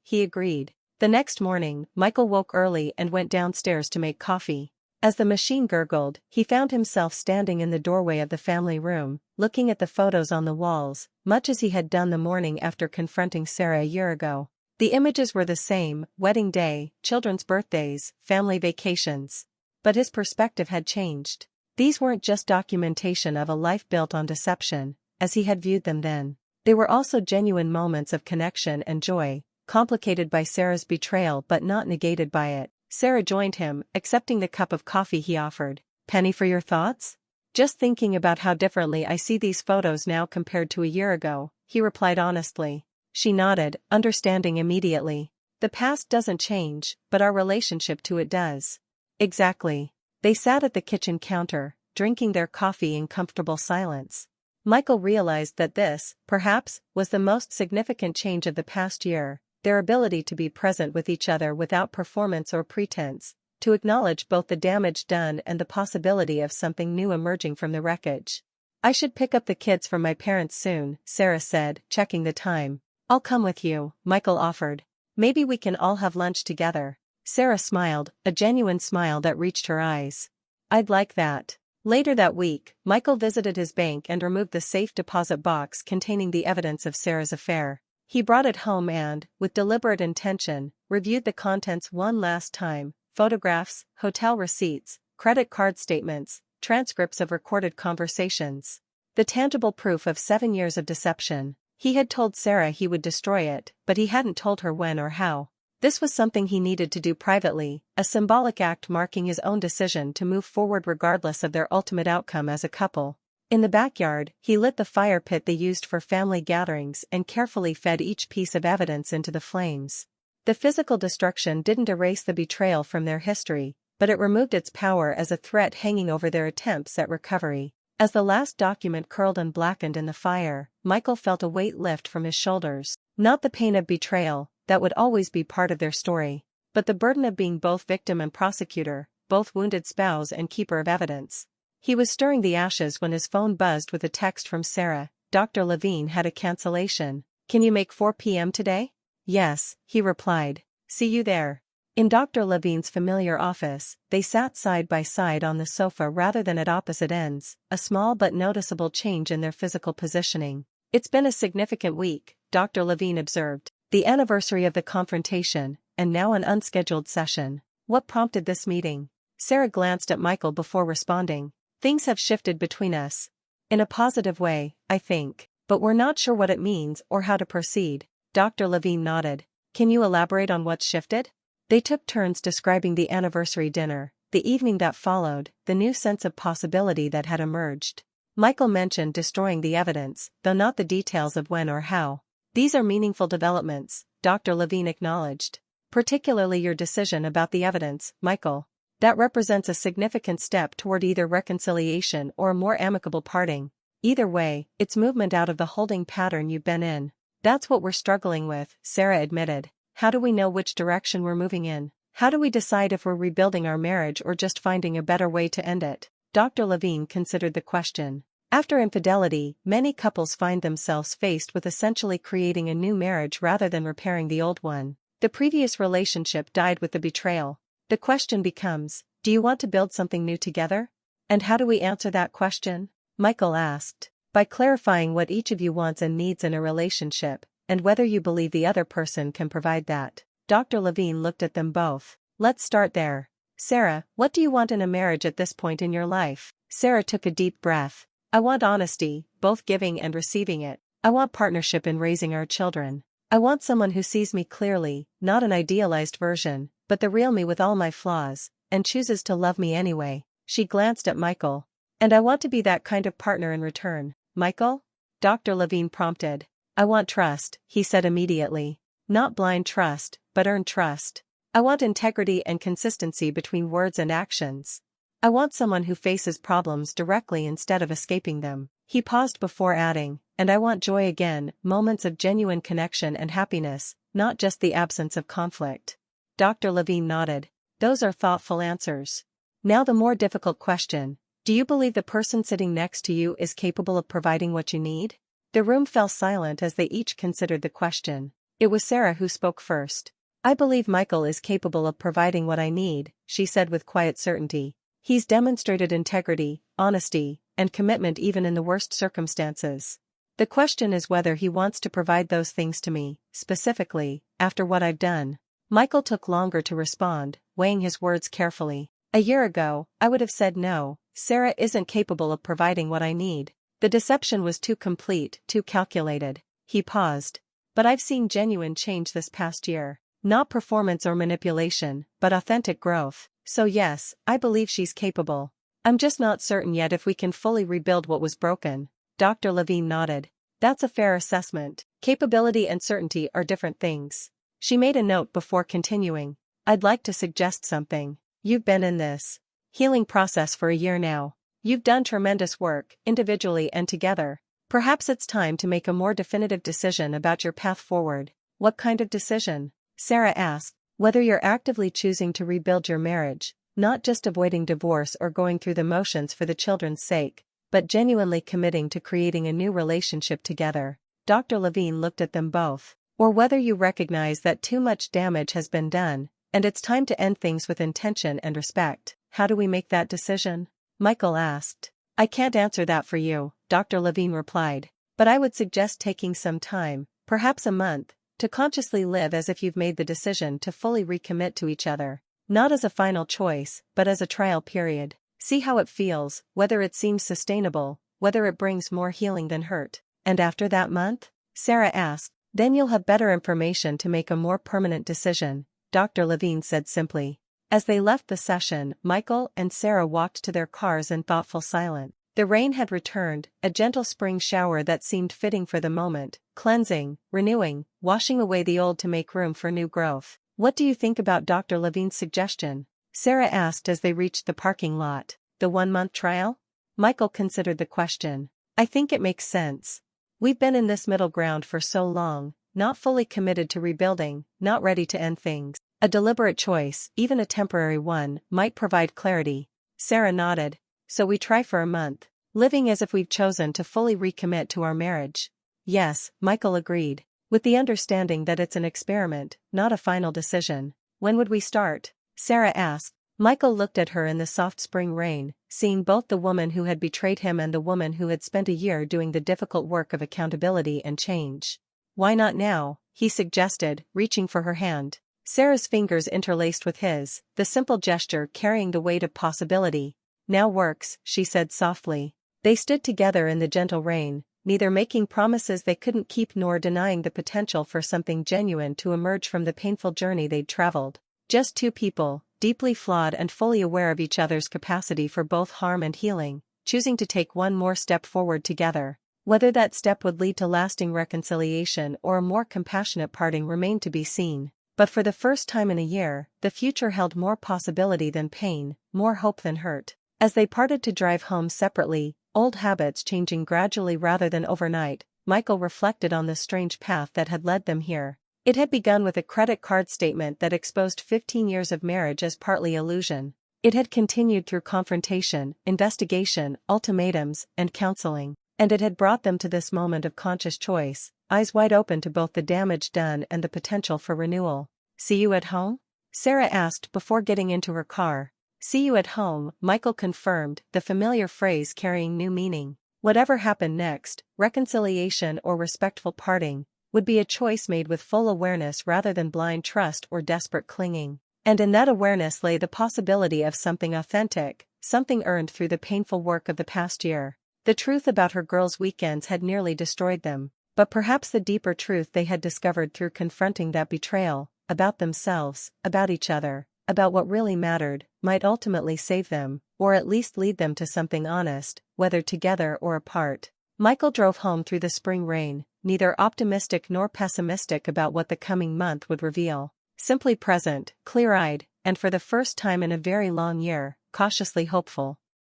he agreed. The next morning, Michael woke early and went downstairs to make coffee. As the machine gurgled, he found himself standing in the doorway of the family room, looking at the photos on the walls, much as he had done the morning after confronting Sarah a year ago. The images were the same: wedding day, children's birthdays, family vacations. But his perspective had changed. These weren't just documentation of a life built on deception, as he had viewed them then. They were also genuine moments of connection and joy, complicated by Sarah's betrayal but not negated by it. Sarah joined him, accepting the cup of coffee he offered. "Penny, for your thoughts?" "Just thinking about how differently I see these photos now compared to a year ago," he replied honestly. She nodded, understanding immediately. "The past doesn't change, but our relationship to it does." "Exactly." They sat at the kitchen counter, drinking their coffee in comfortable silence. Michael realized that this, perhaps, was the most significant change of the past year, their ability to be present with each other without performance or pretense, to acknowledge both the damage done and the possibility of something new emerging from the wreckage. "I should pick up the kids from my parents soon," Sarah said, checking the time. "I'll come with you," Michael offered. "Maybe we can all have lunch together." Sarah smiled, a genuine smile that reached her eyes. "I'd like that." Later that week, Michael visited his bank and removed the safe deposit box containing the evidence of Sarah's affair. He brought it home and, with deliberate intention, reviewed the contents one last time: photographs, hotel receipts, credit card statements, transcripts of recorded conversations. The tangible proof of 7 years of deception. He had told Sarah he would destroy it, but he hadn't told her when or how. This was something he needed to do privately, a symbolic act marking his own decision to move forward regardless of their ultimate outcome as a couple. In the backyard, he lit the fire pit they used for family gatherings and carefully fed each piece of evidence into the flames. The physical destruction didn't erase the betrayal from their history, but it removed its power as a threat hanging over their attempts at recovery. As the last document curled and blackened in the fire, Michael felt a weight lift from his shoulders. Not the pain of betrayal, that would always be part of their story, but the burden of being both victim and prosecutor, both wounded spouse and keeper of evidence. He was stirring the ashes when his phone buzzed with a text from Sarah. "Dr. Levine had a cancellation. Can you make 4 p.m. today?" "Yes," he replied. "See you there." In Dr. Levine's familiar office, they sat side by side on the sofa rather than at opposite ends, a small but noticeable change in their physical positioning. "It's been a significant week," Dr. Levine observed. "The anniversary of the confrontation, and now an unscheduled session. What prompted this meeting?" Sarah glanced at Michael before responding. "Things have shifted between us. In a positive way, I think, but we're not sure what it means or how to proceed." Dr. Levine nodded. "Can you elaborate on what's shifted?" They took turns describing the anniversary dinner, the evening that followed, the new sense of possibility that had emerged. Michael mentioned destroying the evidence, though not the details of when or how. "These are meaningful developments," Dr. Levine acknowledged. "Particularly your decision about the evidence, Michael. That represents a significant step toward either reconciliation or a more amicable parting. Either way, it's movement out of the holding pattern you've been in." "That's what we're struggling with," Sarah admitted. "How do we know which direction we're moving in? How do we decide if we're rebuilding our marriage or just finding a better way to end it?" Dr. Levine considered the question. After infidelity, many couples find themselves faced with essentially creating a new marriage rather than repairing the old one. The previous relationship died with the betrayal. The question becomes, do you want to build something new together? "And how do we answer that question?" Michael asked. "By clarifying what each of you wants and needs in a relationship, and whether you believe the other person can provide that." Dr. Levine looked at them both. "Let's start there. Sarah, what do you want in a marriage at this point in your life?" Sarah took a deep breath. "I want honesty, both giving and receiving it. I want partnership in raising our children. I want someone who sees me clearly, not an idealized version, but the real me with all my flaws, and chooses to love me anyway." She glanced at Michael. "And I want to be that kind of partner in return, Michael?" Dr. Levine prompted. "I want trust," he said immediately. "Not blind trust, but earned trust. I want integrity and consistency between words and actions. I want someone who faces problems directly instead of escaping them." He paused before adding, "And I want joy again, moments of genuine connection and happiness, not just the absence of conflict." Dr. Levine nodded. "Those are thoughtful answers. Now the more difficult question. Do you believe the person sitting next to you is capable of providing what you need?" The room fell silent as they each considered the question. It was Sarah who spoke first. "I believe Michael is capable of providing what I need," she said with quiet certainty. "He's demonstrated integrity, honesty, and commitment even in the worst circumstances. The question is whether he wants to provide those things to me, specifically, after what I've done." Michael took longer to respond, weighing his words carefully. "A year ago, I would have said no, Sarah isn't capable of providing what I need. The deception was too complete, too calculated. He paused. But I've seen genuine change this past year. Not performance or manipulation, but authentic growth. So yes, I believe she's capable. I'm just not certain yet if we can fully rebuild what was broken. Dr. Levine nodded. That's a fair assessment. Capability and certainty are different things. She made a note before continuing. I'd like to suggest something. You've been in this healing process for a year now. You've done tremendous work, individually and together. Perhaps it's time to make a more definitive decision about your path forward. What kind of decision? Sarah asked. Whether you're actively choosing to rebuild your marriage, not just avoiding divorce or going through the motions for the children's sake, but genuinely committing to creating a new relationship together. Dr. Levine looked at them both. Or whether you recognize that too much damage has been done, and it's time to end things with intention and respect. How do we make that decision? Michael asked. I can't answer that for you, Dr. Levine replied. But I would suggest taking some time, perhaps a month, to consciously live as if you've made the decision to fully recommit to each other. Not as a final choice, but as a trial period. See how it feels, whether it seems sustainable, whether it brings more healing than hurt. And after that month? Sarah asked. Then you'll have better information to make a more permanent decision, Dr. Levine said simply. As they left the session, Michael and Sarah walked to their cars in thoughtful silence. The rain had returned, a gentle spring shower that seemed fitting for the moment, cleansing, renewing, washing away the old to make room for new growth. What do you think about Dr. Levine's suggestion? Sarah asked as they reached the parking lot. The 1-month trial? Michael considered the question. I think it makes sense. We've been in this middle ground for so long, not fully committed to rebuilding, not ready to end things. A deliberate choice, even a temporary one, might provide clarity. Sarah nodded. So we try for a month, living as if we've chosen to fully recommit to our marriage. Yes, Michael agreed, with the understanding that it's an experiment, not a final decision. When would we start? Sarah asked. Michael looked at her in the soft spring rain, seeing both the woman who had betrayed him and the woman who had spent a year doing the difficult work of accountability and change. Why not now? He suggested, reaching for her hand. Sarah's fingers interlaced with his, the simple gesture carrying the weight of possibility. Now works, she said softly. They stood together in the gentle rain, neither making promises they couldn't keep nor denying the potential for something genuine to emerge from the painful journey they'd traveled. Just two people, deeply flawed and fully aware of each other's capacity for both harm and healing, choosing to take one more step forward together. Whether that step would lead to lasting reconciliation or a more compassionate parting remained to be seen. But for the first time in a year, the future held more possibility than pain, more hope than hurt. As they parted to drive home separately, old habits changing gradually rather than overnight, Michael reflected on the strange path that had led them here. It had begun with a credit card statement that exposed 15 years of marriage as partly illusion. It had continued through confrontation, investigation, ultimatums, and counseling. And it had brought them to this moment of conscious choice, eyes wide open to both the damage done and the potential for renewal. See you at home? Sarah asked before getting into her car. See you at home, Michael confirmed, the familiar phrase carrying new meaning. Whatever happened next, reconciliation or respectful parting, would be a choice made with full awareness rather than blind trust or desperate clinging. And in that awareness lay the possibility of something authentic, something earned through the painful work of the past year. The truth about her girls' weekends had nearly destroyed them, but perhaps the deeper truth they had discovered through confronting that betrayal, about themselves, about each other, about what really mattered, might ultimately save them, or at least lead them to something honest, whether together or apart. Michael drove home through the spring rain, neither optimistic nor pessimistic about what the coming month would reveal. Simply present, clear-eyed, and for the first time in a very long year, cautiously hopeful.